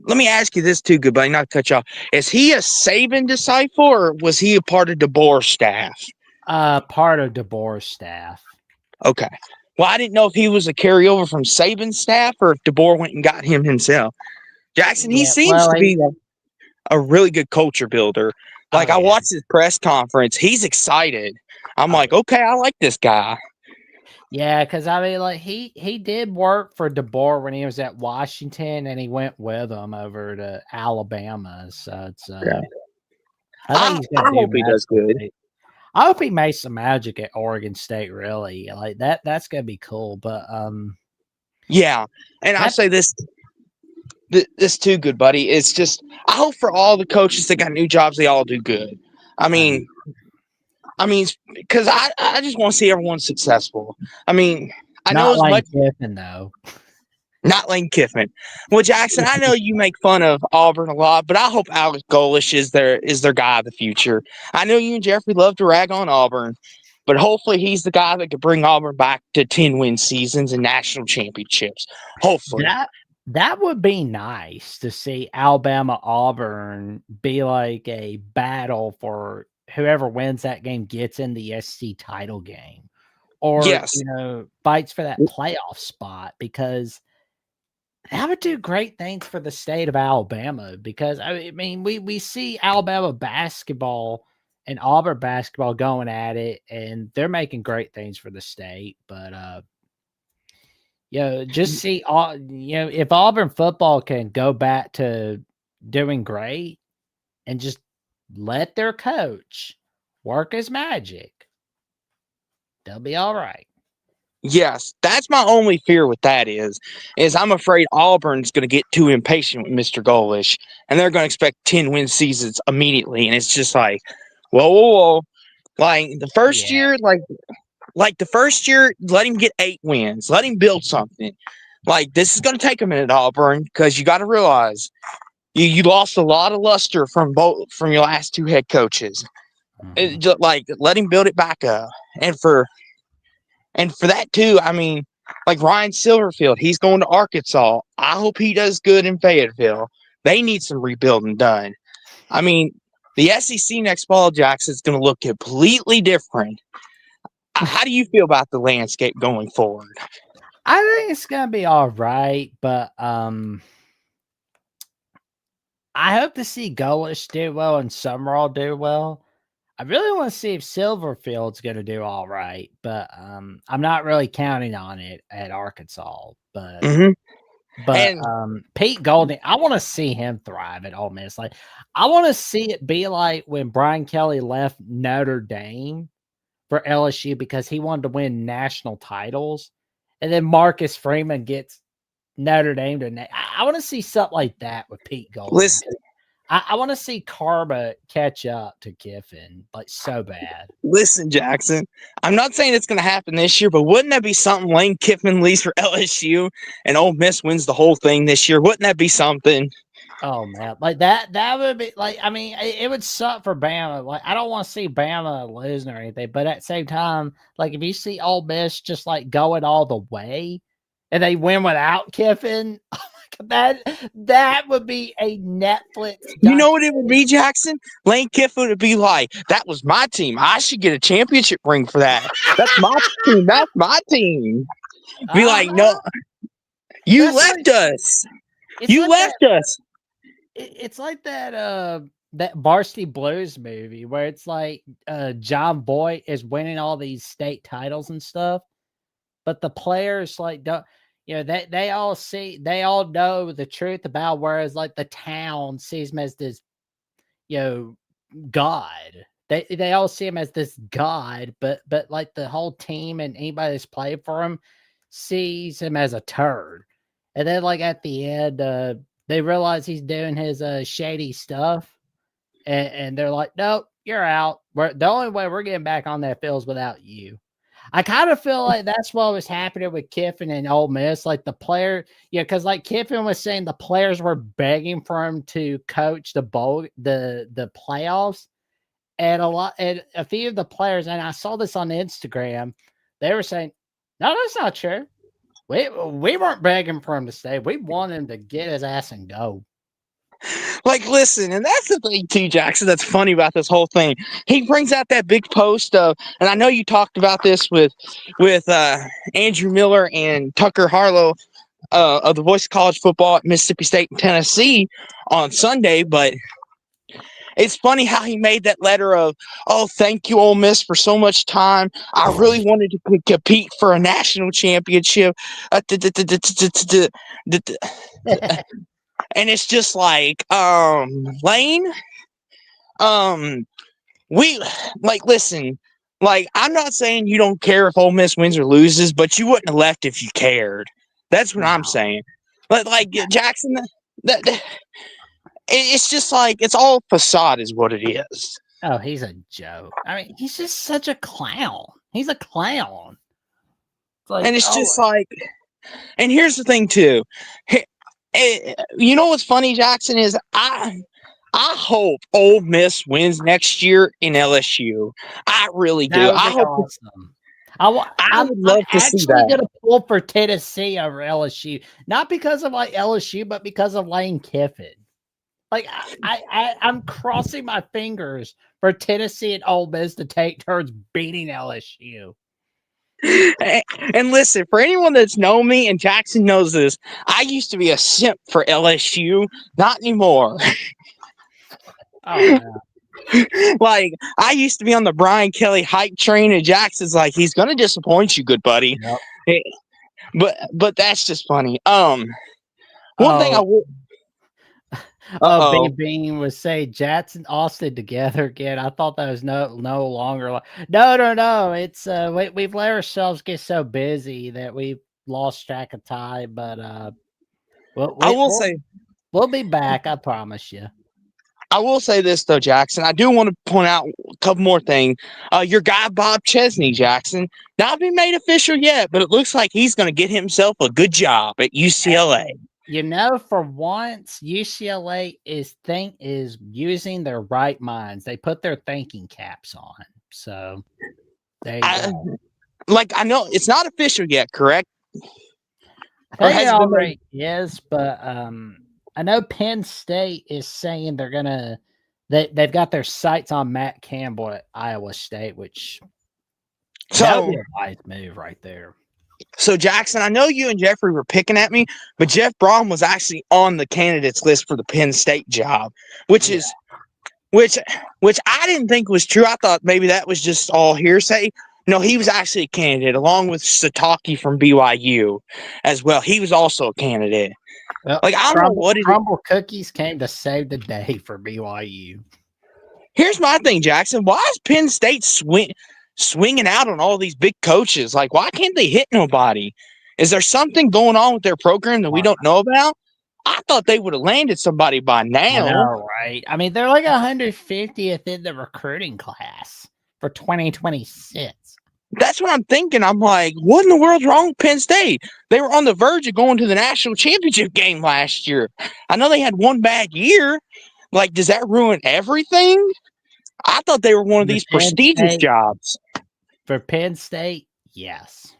let me ask you this too, good buddy, not to cut you off. Is he a Saban disciple or was he a part of DeBoer's staff? Part of DeBoer's staff. Okay. Well, I didn't know if he was a carryover from Saban's staff or if DeBoer went and got him himself. Jackson, he seems to be a really good culture builder. Like, I watched his press conference. He's excited. I'm like, okay, I like this guy. Yeah, because, I mean, like, he did work for DeBoer when he was at Washington, and he went with him over to Alabama. So it's I hope he does good. I hope he makes some magic at Oregon State, really. Like, that's going to be cool. But, yeah, and I'll say this too, good buddy. It's just, I hope for all the coaches that got new jobs, they all do good. I mean, because I just want to see everyone successful. I mean, I know Lane Kiffin, though. Not Lane Kiffin. Well, Jackson, I know you make fun of Auburn a lot, but I hope Alex Golesh is their guy of the future. I know you and Jeffrey love to rag on Auburn, but hopefully he's the guy that could bring Auburn back to 10-win seasons and national championships. Hopefully. That would be nice to see Alabama-Auburn be like a battle for whoever wins that game gets in the SEC title game. Or, fights for that playoff spot, because that would do great things for the state of Alabama. Because, I mean, we see Alabama basketball and Auburn basketball going at it, and they're making great things for the state. But, just see, if Auburn football can go back to doing great and just let their coach work his magic, they'll be all right. Yes, that's my only fear with that is I'm afraid Auburn's going to get too impatient with Mr. Golesh, and they're going to expect 10-win seasons immediately. And it's just like, whoa. Like the first year, like the first year, let him get 8 wins. Let him build something. Like, this is going to take a minute, Auburn, because you got to realize you lost a lot of luster from your last 2 head coaches. Just like let him build it back up, and for that too. I mean, like Ryan Silverfield, he's going to Arkansas. I hope he does good in Fayetteville. They need some rebuilding done. I mean, the SEC next fall, Jackson, is going to look completely different. How do you feel about the landscape going forward? I think it's gonna be all right, but I hope to see Golish do well and Summerall do well. I really want to see if Silverfield's going to do all right, but I'm not really counting on it at Arkansas. But Pete Golding, I want to see him thrive at Ole Miss. Like, I want to see it be like when Brian Kelly left Notre Dame for LSU because he wanted to win national titles, and then Marcus Freeman gets Notre Dame to. I want to see something like that with Pete Golding. Listen, I want to see karma catch up to Kiffin, like so bad. Listen, Jackson, I'm not saying it's going to happen this year, but wouldn't that be something? Lane Kiffin leaves for LSU and Ole Miss wins the whole thing this year. Wouldn't that be something? Oh man, like that would be like. I mean, it would suck for Bama. Like, I don't want to see Bama losing or anything, but at the same time, like if you see Ole Miss just like going all the way, and they win without Kiffin. That would be a Netflix. You know what it would be, Jackson? Lane Kiffin would be like, "That was my team. I should get a championship ring for that. That's my team. That's my team." Be like, "No, you left us. You left us." It's like that Varsity Blues movie where it's like John Boy is winning all these state titles and stuff, but the players like don't. You know, they all know the truth about, whereas like the town sees him as this, you know, god. They all see him as this god, but like the whole team and anybody that's played for him sees him as a turd. And then like at the end, they realize he's doing his shady stuff, and they're like, "Nope, you're out. The only way we're getting back on that field is without you." I kind of feel like that's what was happening with Kiffin and Ole Miss. Like the player, because like Kiffin was saying the players were begging for him to coach the playoffs. And a few of the players, and I saw this on Instagram, they were saying, "No, that's not true. We weren't begging for him to stay. We wanted him to get his ass and go." Like, listen, and that's the thing too, Jackson, that's funny about this whole thing. He brings out that big post of, and I know you talked about this with Andrew Miller and Tucker Harlow of the Voice of College Football at Mississippi State and Tennessee on Sunday, but it's funny how he made that letter of, "Oh, thank you, Ole Miss, for so much time. I really wanted to compete for a national championship." And it's just like, Lane, we like, listen, like, I'm not saying you don't care if Ole Miss wins or loses, but you wouldn't have left if you cared. That's what I'm saying. But like Jackson, it's just like, it's all facade is what it is. Oh, he's a joke. I mean, he's just such a clown. He's a clown. Like, and it's just like, and here's the thing too. You know what's funny, Jackson, is I hope Ole Miss wins next year in LSU. I really do. I hope. Awesome. I would love to see that. I'm actually going to pull for Tennessee over LSU, not because of like LSU, but because of Lane Kiffin. Like I'm crossing my fingers for Tennessee and Ole Miss to take turns beating LSU. And listen, for anyone that's known me, and Jackson knows this, I used to be a simp for LSU. Not anymore. Oh, like, I used to be on the Brian Kelly hype train, and Jackson's like, "He's gonna disappoint you, good buddy." Yep. But that's just funny. One thing I would. Big Bean was saying Jackson Austin together again. I thought that was no longer like no. It's we've let ourselves get so busy that we've lost track of time. But we'll be back. I promise you. I will say this though, Jackson. I do want to point out a couple more things. Your guy Bob Chesney, Jackson, not been made official yet, but it looks like he's going to get himself a good job at UCLA. For once, UCLA is using their right minds. They put their thinking caps on. So there you go. I know it's not official yet, correct? I Or think it has it been made? already is, but I know Penn State is saying they're gonna they've got their sights on Matt Campbell at Iowa State, which that would be a wise move right there. So Jackson, I know you and Jeffrey were picking at me, but Jeff Braun was actually on the candidates list for the Penn State job, which I didn't think was true. I thought maybe that was just all hearsay. No, he was actually a candidate, along with Sataki from BYU as well. He was also a candidate. Well, I don't know what it Crumble Cookies came to save the day for BYU. Here's my thing, Jackson. Why is Penn State swinging out on all these big coaches? Why can't they hit nobody? Is there something going on with their program that we don't know about? I thought they would have landed somebody by now. I know, right? I mean, they're like 150th in the recruiting class for 2026. That's what I'm thinking. I'm like, what in the world's wrong with Penn State? They were on the verge of going to the national championship game last year. I know they had one bad year. Does that ruin everything? I thought they were one of these prestigious jobs. For Penn State, yes.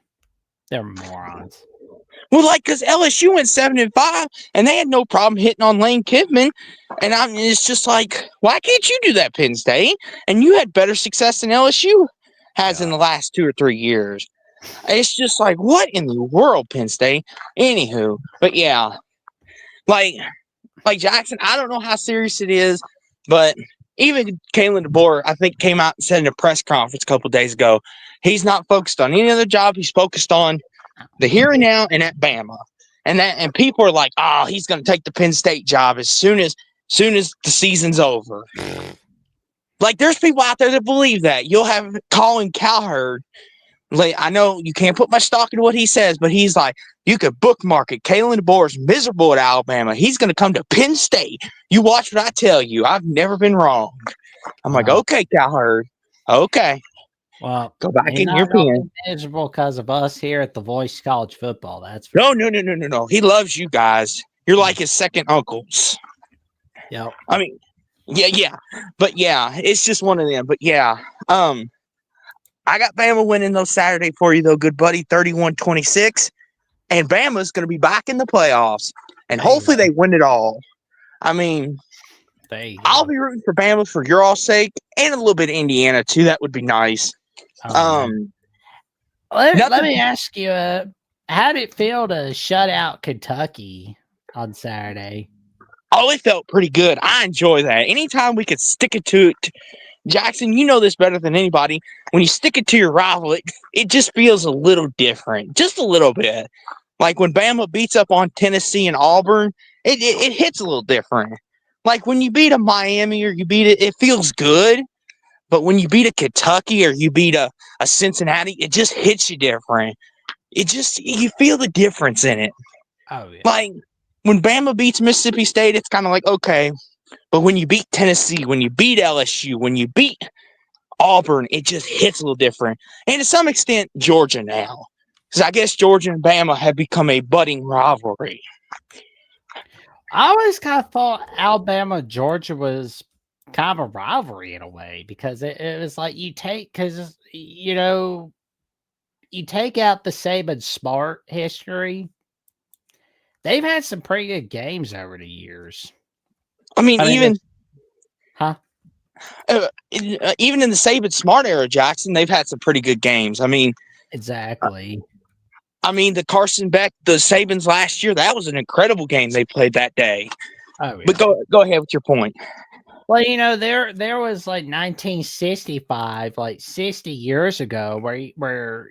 They're morons. Well, because LSU went 7-5, and they had no problem hitting on Lane Kiffin. And it's just like, why can't you do that, Penn State? And you had better success than LSU has in the last 2 or 3 years. It's just like, what in the world, Penn State? Anywho, but yeah, like Jackson, I don't know how serious it is, but even Kalen DeBoer, I think, came out and said in a press conference a couple of days ago, he's not focused on any other job. He's focused on the here and now and at Bama. And people are like, oh, he's going to take the Penn State job as soon as the season's over. There's people out there that believe that. You'll have Colin Cowherd. I know you can't put much stock into what he says, but he's like, you could bookmark it. Kalen DeBoer's miserable at Alabama. He's going to come to Penn State. You watch what I tell you. I've never been wrong. I'm like, okay, Cowherd. Okay. Well, go back in your pen. Miserable because of us here at the Voice College Football. That's no. He loves you guys. You're like his second uncles. Yep. I mean, yeah. But yeah, it's just one of them. But yeah, I got Bama winning those Saturday for you, though, good buddy, 31-26. And Bama's going to be back in the playoffs. And hopefully they win it all. I mean, I'll be rooting for Bama for your all sake and a little bit of Indiana, too. That would be nice. Let me ask you, how did it feel to shut out Kentucky on Saturday? Oh, it felt pretty good. I enjoy that. Anytime we could stick it to it. Jackson, you know this better than anybody. When you stick it to your rival, it just feels a little different. Just a little bit. Like when Bama beats up on Tennessee and Auburn, it hits a little different. Like when you beat a Miami or you beat it feels good. But when you beat a Kentucky or you beat a Cincinnati, it just hits you different. You feel the difference in it. Oh, yeah. Like when Bama beats Mississippi State, it's kind of like, okay. But when you beat Tennessee, when you beat LSU, when you beat Auburn, it just hits a little different. And to some extent, Georgia now. Because I guess Georgia and Bama have become a budding rivalry. I always kind of thought Alabama-Georgia was kind of a rivalry in a way. Because it was like you take out the Saban Smart history. They've had some pretty good games over the years. Even in the Saban Smart era, Jackson, they've had some pretty good games. Exactly. The Carson Beck, the Sabans last year, that was an incredible game they played that day. Oh, yeah. But go ahead with your point. Well, there was like 1965, like 60 years ago, where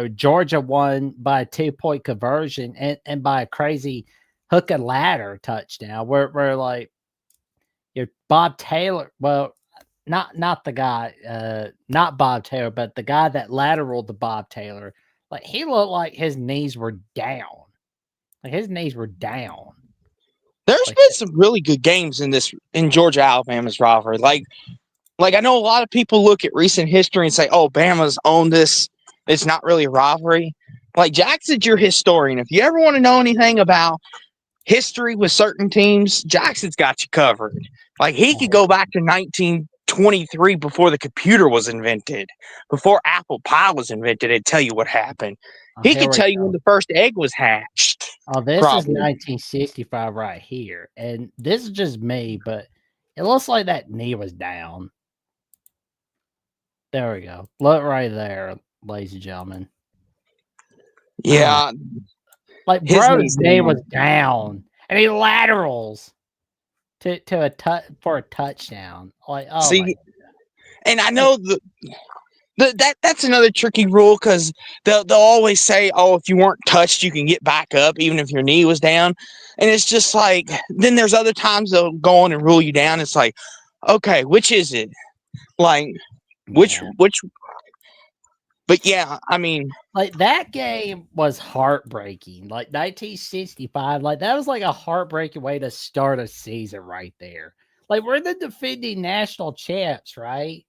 Georgia won by a 2-point conversion and by a crazy hook and ladder touchdown. Where like Bob Taylor, well, not the guy, not Bob Taylor, but the guy that lateraled to Bob Taylor, like he looked like his knees were down. Like his knees were down. There's been some really good games in Georgia Alabama's rivalry. Like I know a lot of people look at recent history and say, "Oh, Bama's owned this. It's not really a rivalry." Like Jackson's your historian. If you ever want to know anything about history with certain teams, Jackson's got you covered. Like he could go back to 1923 before the computer was invented, before apple pie was invented, and tell you what happened. He Here could we tell you go. when the first egg was hatched. Oh, this is Probably. 1965 right here. And this is just me, but it looks like that knee was down. There we go. Look right there, ladies and gentlemen. Yeah, Like his bro's knee's knee down. was down. And he laterals to for a touchdown. Like, oh See, my and I know that's another tricky rule because they'll always say, "Oh, if you weren't touched, you can get back up, even if your knee was down." And it's just like, then there's other times they'll go on and rule you down. It's like, okay, which is it? Like, which? But yeah, I mean, like that game was heartbreaking. Like 1965, like that was like a heartbreaking way to start a season right there. Like we're the defending national champs, right?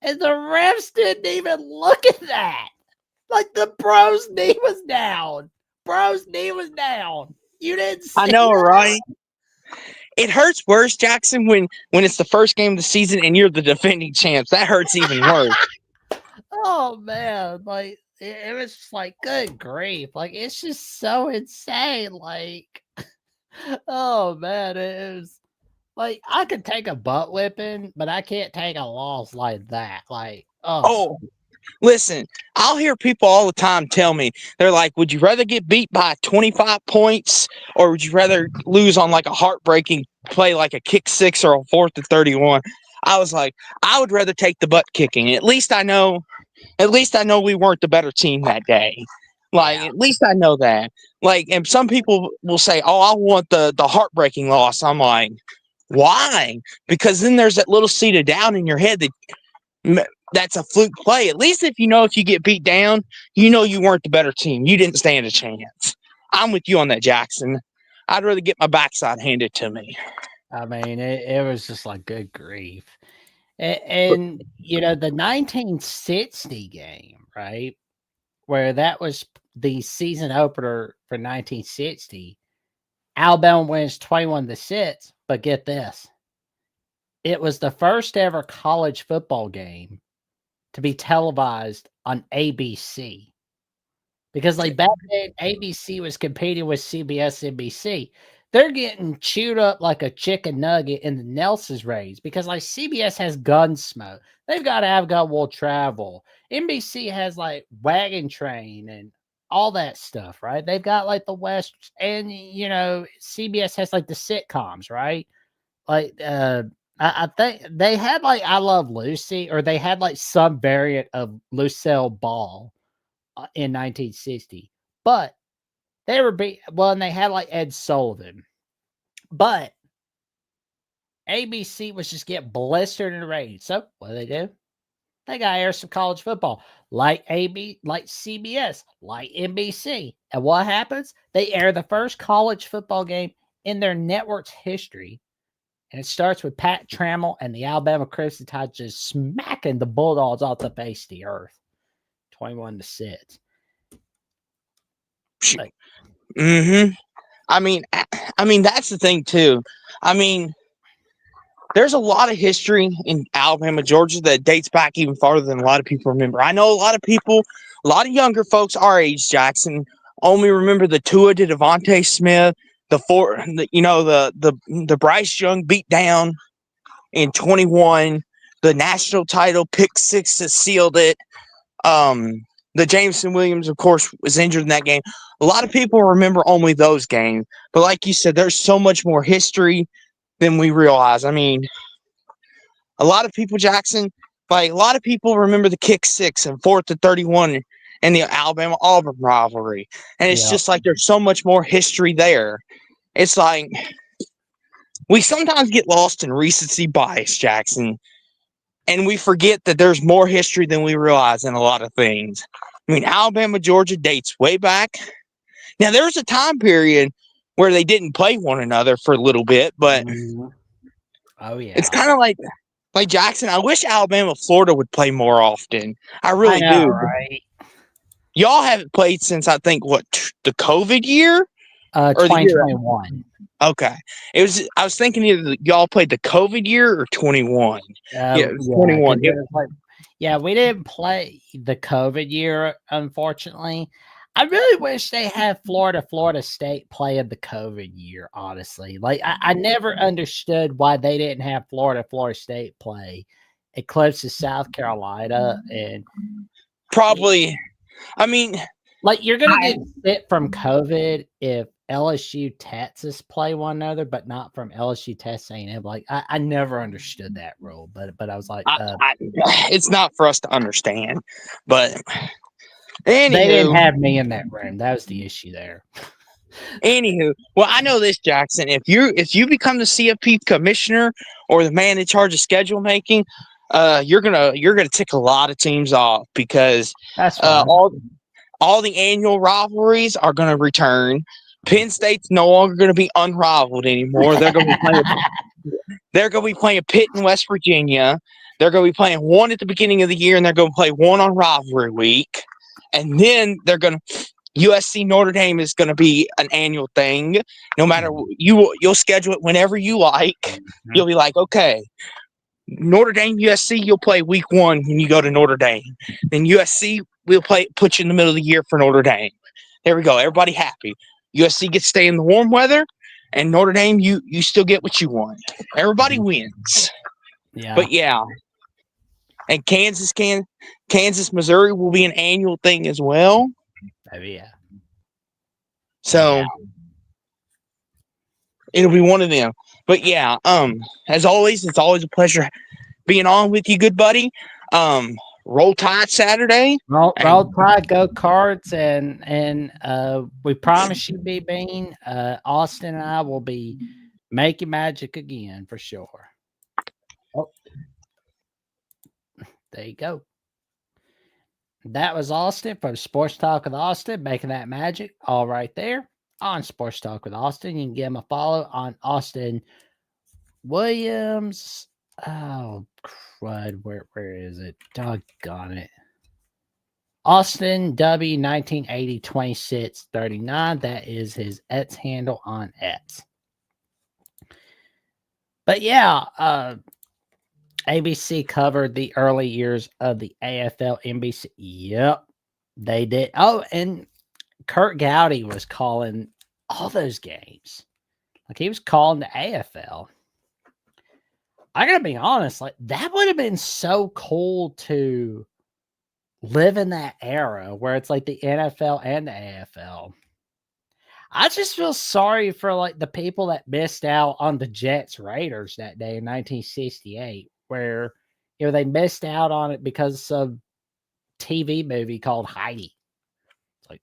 And the refs didn't even look at that. Like the bro's knee was down. Bro's knee was down. You didn't see I know, that? right? It hurts worse, Jackson, when it's the first game of the season and you're the defending champs. That hurts even worse. Oh man, like it was just like good grief. Like it's just so insane. Like oh man, it was like I could take a butt whipping, but I can't take a loss like that. Like Oh, listen, I'll hear people all the time tell me, they're like, would you rather get beat by 25 points or would you rather lose on like a heartbreaking play like a kick six or a 4th and 31? I was like, I would rather take the butt kicking. At least I know we weren't the better team that day. Like, Yeah. at least I know that. Like, and some people will say, oh, I want the heartbreaking loss. I'm like, why? Because then there's that little seed of doubt in your head that's a fluke play. At least if you get beat down, you know you weren't the better team. You didn't stand a chance. I'm with you on that, Jackson. I'd rather get my backside handed to me. I mean, it was just like good grief. And you know, the 1960 game, right? Where that was the season opener for 1960. Alabama wins 21-6, but get this. It was the first ever college football game to be televised on ABC. Because like back then, ABC was competing with CBS, NBC. They're getting chewed up like a chicken nugget in the Nelson's race because like CBS has Gunsmoke. They've got Avgot Will Travel. NBC has like Wagon Train and all that stuff, right? They've got like the West, and you know, CBS has like the sitcoms, right? Like I think they had like I Love Lucy, or they had like some variant of Lucille Ball in 1960. But they were and they had like Ed Sullivan. But ABC was just getting blistered in the ratings. So what do? They got to air some college football, like like CBS, like NBC. And what happens? They air the first college football game in their network's history. And it starts with Pat Trammell and the Alabama Crimson Tide just smacking the Bulldogs off the face of the earth. 21-6. Like, I mean, that's the thing too. I mean, there's a lot of history in Alabama, Georgia that dates back even farther than a lot of people remember. I know a lot of younger folks our age, Jackson, only remember the Tua to Devontae Smith, the Bryce Young beat down in 21, the national title pick six that sealed it. The Jameson Williams, of course, was injured in that game. A lot of people remember only those games. But like you said, there's so much more history than we realize. I mean, a lot of people, Jackson, like a lot of people remember the kick six and 4th and 31 and the Alabama-Auburn rivalry. And it's just like there's so much more history there. It's like we sometimes get lost in recency bias, Jackson. And we forget that there's more history than we realize in a lot of things. I mean, Alabama, Georgia dates way back. Now, there was a time period where they didn't play one another for a little bit, but oh yeah, it's kind of like Jackson. I wish Alabama, Florida would play more often. I really do. Right? Y'all haven't played since I think the COVID year or 2021. Okay. I was thinking either y'all played the COVID year or 21. Yeah, it was 21. 'cause it was like, yeah, we didn't play the COVID year, unfortunately. I really wish they had Florida State play in the COVID year, honestly. Like, I never understood why they didn't have Florida State play. It close to South Carolina, and Probably. I mean, like, you're gonna get sick from COVID if LSU Texas play one another, but not from LSU Texas A&M. Like, I never understood that rule, but I was like, it's not for us to understand. But they didn't anywho, have me in that room. That was the issue there. well, I know this, Jackson. If you become the CFP commissioner or the man in charge of schedule making, you're gonna tick a lot of teams off because That's fine. all the annual rivalries are gonna return. Penn State's no longer gonna be unrivaled anymore. They're gonna be playing Pitt in West Virginia. They're gonna be playing one at the beginning of the year, and they're gonna play one on rivalry week, and then they're gonna. USC Notre Dame is going to be an annual thing. No matter you'll schedule it whenever you like. You'll be like, okay, Notre Dame USC. You'll play week 1 when you go to Notre Dame. Then USC we'll put you in the middle of the year for Notre Dame. There we go. Everybody happy. USC gets to stay in the warm weather, and Notre Dame you still get what you want. Everybody wins. Yeah, but yeah, and Kansas, Missouri will be an annual thing as well. oh yeah. So it'll be one of them. But yeah, as always, it's always a pleasure being on with you, good buddy. Roll Tide Saturday. Roll Tide, go Cards, and we promise you, B Bean, Austin and I will be making magic again for sure. Oh, there you go. That was Austin from Sports Talk with Austin, making that magic all right there on Sports Talk with Austin. You can give him a follow on Austin Williams. Oh, crud. Where is it? Doggone it. Austin W 1980 2639. That is his X handle on X. But yeah, ABC covered the early years of the AFL. NBC, yep, they did. Oh, and Kurt Gowdy was calling all those games. Like, he was calling the AFL. I gotta be honest, like, that would have been so cool to live in that era where it's like the NFL and the AFL. I just feel sorry for like the people that missed out on the Jets Raiders that day in 1968, where they missed out on it because of TV movie called Heidi. It's like,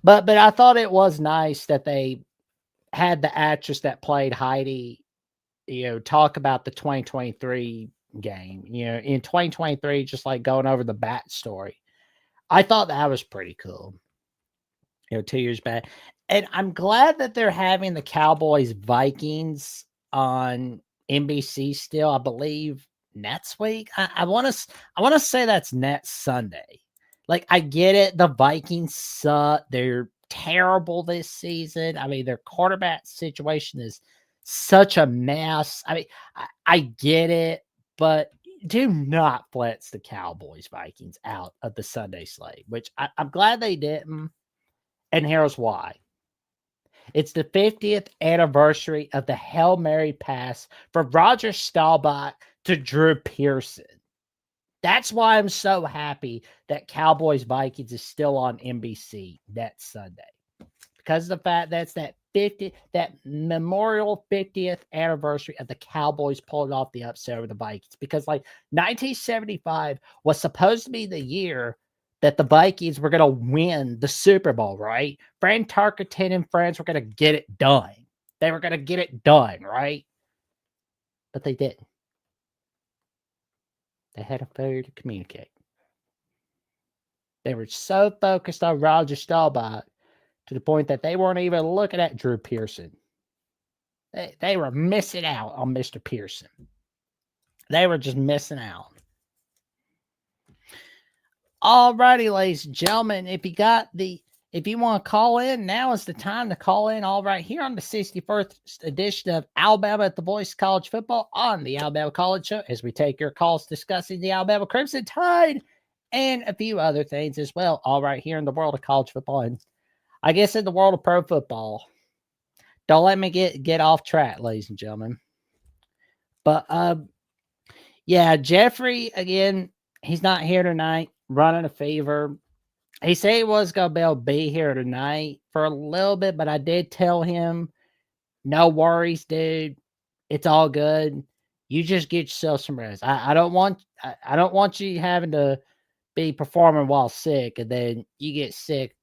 but I thought it was nice that they had the actress that played Heidi, talk about the 2023 game, in 2023, just like going over the backstory. I thought that was pretty cool. 2 years back. And I'm glad that they're having the Cowboys Vikings on NBC still. I believe next week. I want to say that's next Sunday. Like, I get it. The Vikings suck. They're terrible this season. I mean, their quarterback situation is such a mess. I mean, I get it, but do not flex the Cowboys Vikings out of the Sunday slate, which I'm glad they didn't. And here's why. It's the 50th anniversary of the Hail Mary pass from Roger Staubach to Drew Pearson. That's why I'm so happy that Cowboys Vikings is still on NBC that Sunday. Because of the fact that's that memorial 50th anniversary of the Cowboys pulling off the upset over the Vikings. Because like 1975 was supposed to be the year that the Vikings were going to win the Super Bowl, right? Fran Tarkenton and friends were going to get it done. They were going to get it done, right? But they didn't. They had a failure to communicate. They were so focused on Roger Staubach to the point that they weren't even looking at Drew Pearson. They were missing out on Mr. Pearson. They were just missing out. Alrighty, ladies and gentlemen, if you got the If you want to call in, now is the time to call in. All right, here on the 61st edition of Alabama at the Voice of College Football on the Alabama College Show, as we take your calls discussing the Alabama Crimson Tide and a few other things as well. All right, here in the world of college football, and I guess in the world of pro football. Don't let me get off track, ladies and gentlemen. But yeah, Jeffrey again. He's not here tonight, running a fever. He said he was going to be able to be here tonight for a little bit, but I did tell him, no worries, dude. It's all good. You just get yourself some rest. I don't want you having to be performing while sick, and then you get sick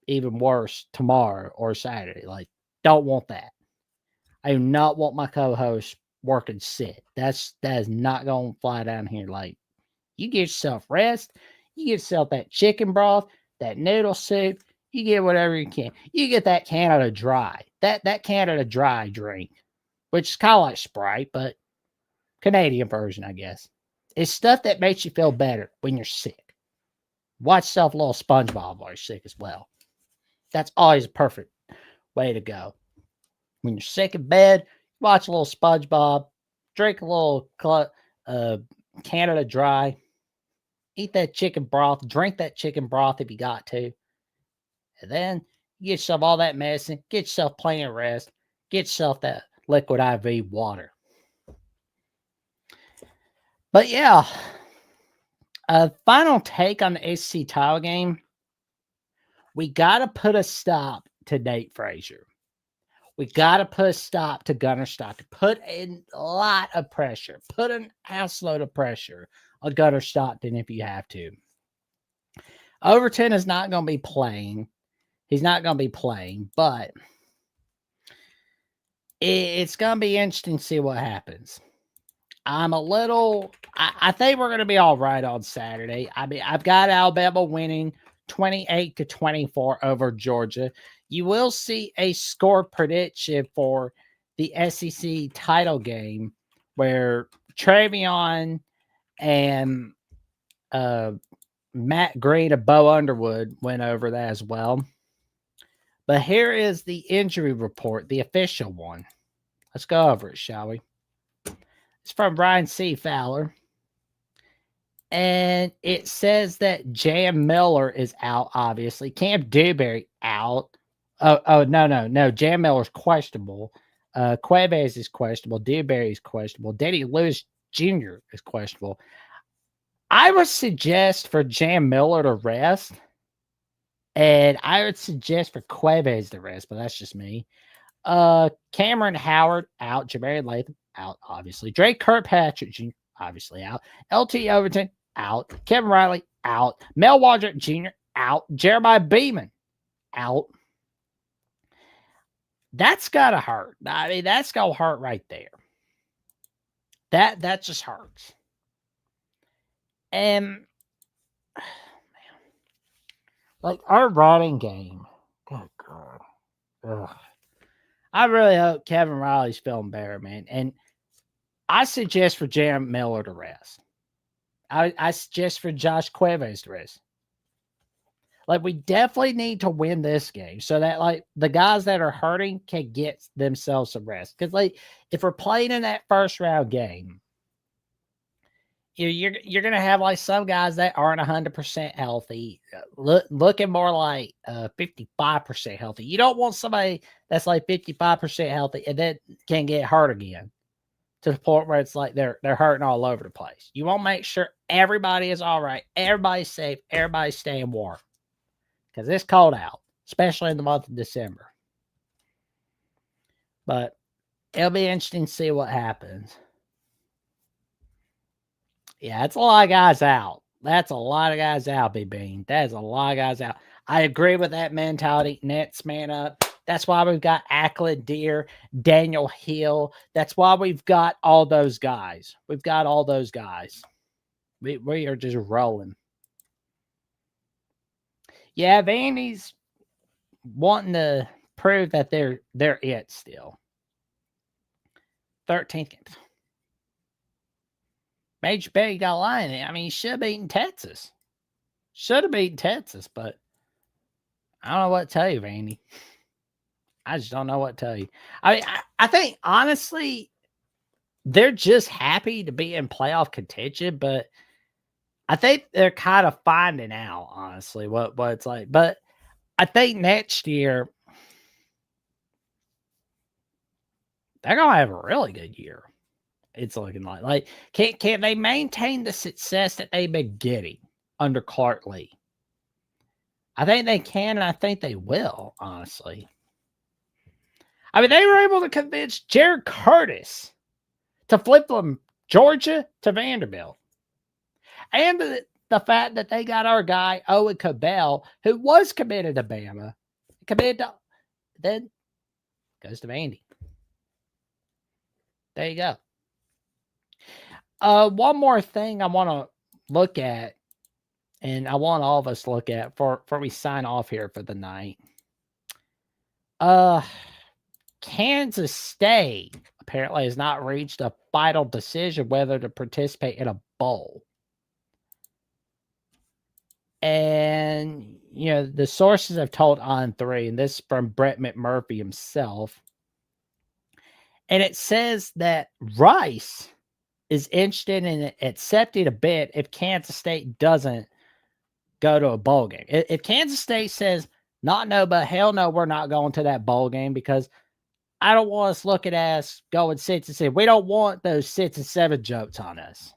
even worse tomorrow or Saturday. Like, don't want that. I do not want my co-host working sick. That is not going to fly down here. Like, you get yourself rest. You get yourself that chicken broth, that noodle soup. You get whatever you can. You get that Canada Dry. That Canada Dry drink, which is kind of like Sprite, but Canadian version, I guess. It's stuff that makes you feel better when you're sick. Watch yourself a little SpongeBob while you're sick as well. That's always a perfect way to go. When you're sick in bed, watch a little SpongeBob, drink a little Canada Dry, eat that chicken broth, drink that chicken broth if you got to. And then you get yourself all that medicine, get yourself plenty of rest, get yourself that liquid IV water. But yeah, final take on the SEC title game. We got to put a stop to Nate Frazier. We got to put a stop to Gunnar Stockton. Put a lot of pressure. Put an assload of pressure on Gunnar Stockton if you have to. Overton is not going to be playing. He's not going to be playing, but it's going to be interesting to see what happens. I think we're going to be all right on Saturday. I mean, I've got Alabama winning 28-24 over Georgia. You will see a score prediction for the SEC title game where Travion and Matt Green and Bo Underwood went over that as well. But here is the injury report, the official one. Let's go over it, shall we? It's from Brian C. Fowler. And it says that Jam Miller is out, obviously. Cam Dewberry out. No. Jam Miller's questionable. Cuevas is questionable. Dewberry is questionable. Danny Lewis Jr. is questionable. I would suggest for Jam Miller to rest. And I would suggest for Cuevas to rest, but that's just me. Cameron Howard out. Jamari Latham out, obviously. Drake Kirkpatrick Jr. obviously out. LT Overton out. Kevin Riley out. Mel Waldron Jr. out. Jeremiah Beeman out. That's gotta hurt. I mean, that's gonna hurt right there. That just hurts. And like our running game. Good God. Ugh. I really hope Kevin Riley's feeling better, man. And I suggest for Jam Miller to rest. I suggest for Josh Cuevas to rest. Like, we definitely need to win this game so that, like, the guys that are hurting can get themselves some rest. Because, like, if we're playing in that first round game, you're going to have, like, some guys that aren't 100% healthy, looking more like 55% healthy. You don't want somebody that's, like, 55% healthy and then can get hurt again to the point where it's like they're hurting all over the place. You want to make sure everybody is all right, everybody's safe, everybody's staying warm. Because it's cold out, especially in the month of December. But it'll be interesting to see what happens. Yeah, it's a lot of guys out. That's a lot of guys out, B-Bean. That is a lot of guys out. I agree with that mentality. Nets, man up. That's why we've got Ackland Deer, Daniel Hill. That's why we've got all those guys. We've got all those guys. We are just rolling. Yeah, Vandy's wanting to prove that they're it still. 13th. Major Betty got lying. I mean, he should have beaten Texas. Should have beaten Texas, but I don't know what to tell you, Randy. I just don't know what to tell you. I mean, I think honestly, they're just happy to be in playoff contention, but I think they're kind of finding out, honestly, what it's like. But I think next year they're gonna have a really good year. It's looking like can they maintain the success that they've been getting under Clark Lee? I think they can, and I think they will, honestly. I mean, they were able to convince Jared Curtis to flip from Georgia to Vanderbilt. And the fact that they got our guy, Owen Cabell, who was committed to Bama, then goes to Vandy. There you go. One more thing I want to look at, and I want all of us to look at before we sign off here for the night. Kansas State apparently has not reached a final decision whether to participate in a bowl. And, the sources have told On3, and this is from Brett McMurphy himself. And it says that Rice is interested in accepting a bid if Kansas State doesn't go to a bowl game. If Kansas State says, not no, but hell no, we're not going to that bowl game because I don't want us looking at us going 6-7. We don't want those 6-7 jokes on us.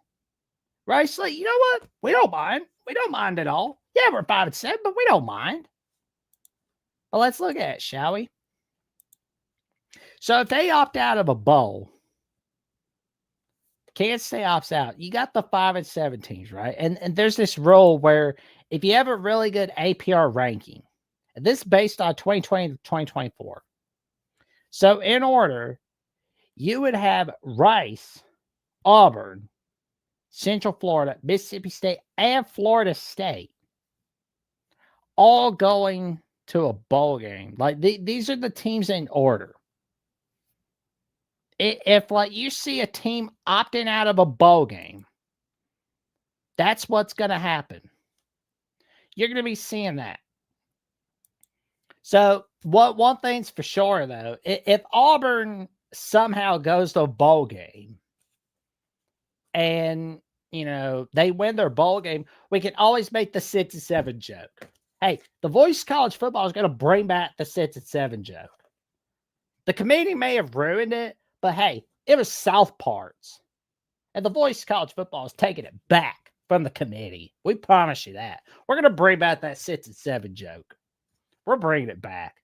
Rice, like, you know what? We don't mind. We don't mind at all. Yeah, we're 5-7, but we don't mind. But let's look at it, shall we? So if they opt out of a bowl, Kansas State opts out. You got the 5-7 teams, right? And there's this rule where if you have a really good APR ranking, and this is based on 2020 to 2024. So in order, you would have Rice, Auburn, Central Florida, Mississippi State, and Florida State all going to a bowl game. Like these are the teams in order. If like you see a team opting out of a bowl game, that's what's going to happen. You're going to be seeing that. So one thing's for sure though, if Auburn somehow goes to a bowl game and they win their bowl game, we can always make the 6-7 joke. Hey, the Voice of College Football is going to bring back the 6-7 joke. The committee may have ruined it, but hey, it was South Parts. And the Voice of College Football is taking it back from the committee. We promise you that. We're going to bring back that 6-7 joke. We're bringing it back.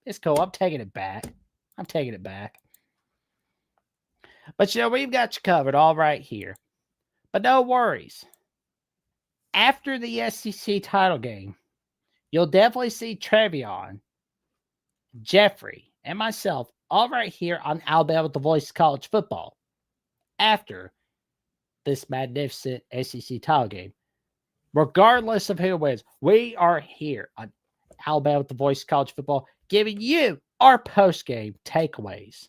It's cool. I'm taking it back. But we've got you covered all right here. But no worries. After the SEC title game, you'll definitely see Trevion, Jeffrey, and myself all right here on Alabama with the Voice of College Football after this magnificent SEC title game. Regardless of who wins, we are here on Alabama with the Voice of College Football giving you our post-game takeaways.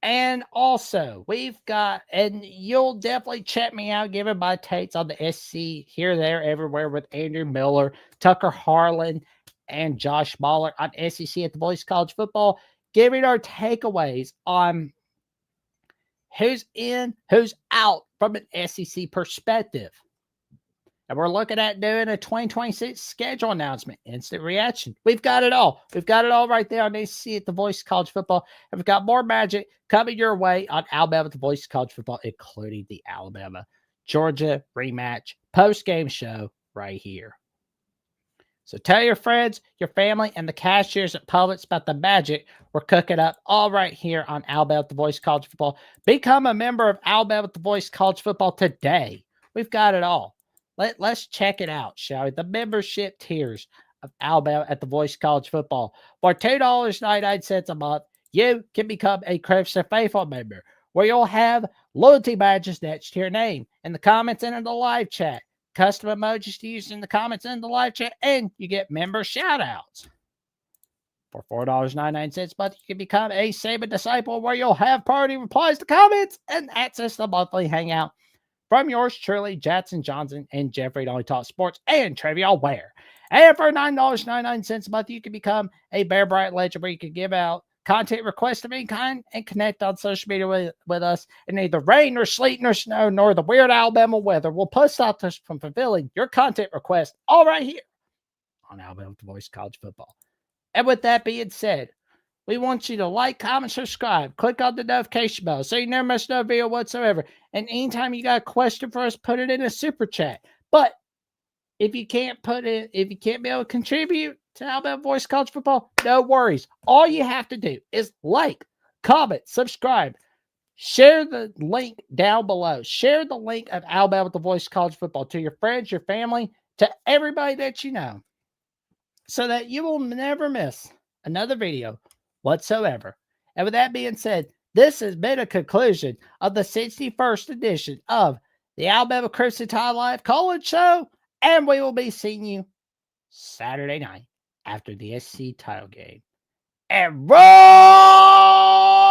And also, we've got, and you'll definitely check me out, giving my takes on the SC here, there, everywhere with Andrew Miller, Tucker Harlan, and Josh Mahler on SEC at the Voice of College Football, giving our takeaways on who's in, who's out from an SEC perspective. And we're looking at doing a 2026 schedule announcement, instant reaction. We've got it all. We've got it all right there on SEC at the Voice of College Football. And we've got more magic coming your way on Alabama at the Voice of College Football, including the Alabama-Georgia rematch post-game show right here. So tell your friends, your family, and the cashiers at Publix about the magic we're cooking up all right here on Alabama at the Voice of College Football. Become a member of Alabama at the Voice of College Football today. We've got it all. Let's check it out, shall we? The membership tiers of Alabama at the Voice of College Football. For $2.99 a month, you can become a Crimson Faithful member, where you'll have loyalty badges next to your name in the comments and in the live chat, custom emojis to use in the comments and the live chat, and you get member shout-outs. For $4.99 a month, you can become a Saban Disciple, where you'll have party replies to comments and access to the monthly hangout from yours truly, Jackson Johnson and Jeffrey to Only Talk Sports and Trivia Ware. And for $9.99 a month, you can become a Bear Bright legend where you can give out content requests of any kind and connect on social media with us in neither rain nor sleet nor snow nor the weird Alabama weather. We'll stop us from fulfilling your content request all right here on Alabama Voice College Football. And with that being said, we want you to like, comment, subscribe. Click on the notification bell so you never miss no video whatsoever. And anytime you got a question for us, put it in a super chat. But if you can't be able to contribute to Alabama Voice College Football, no worries. All you have to do is like, comment, subscribe, share the link down below. Share the link of Alabama Voice College Football to your friends, your family, to everybody that you know, so that you will never miss another video whatsoever. And with that being said, this has been a conclusion of the 61st edition of the Alabama Crimson Tide Live College Show, and we will be seeing you Saturday night after the SC title game. And roll!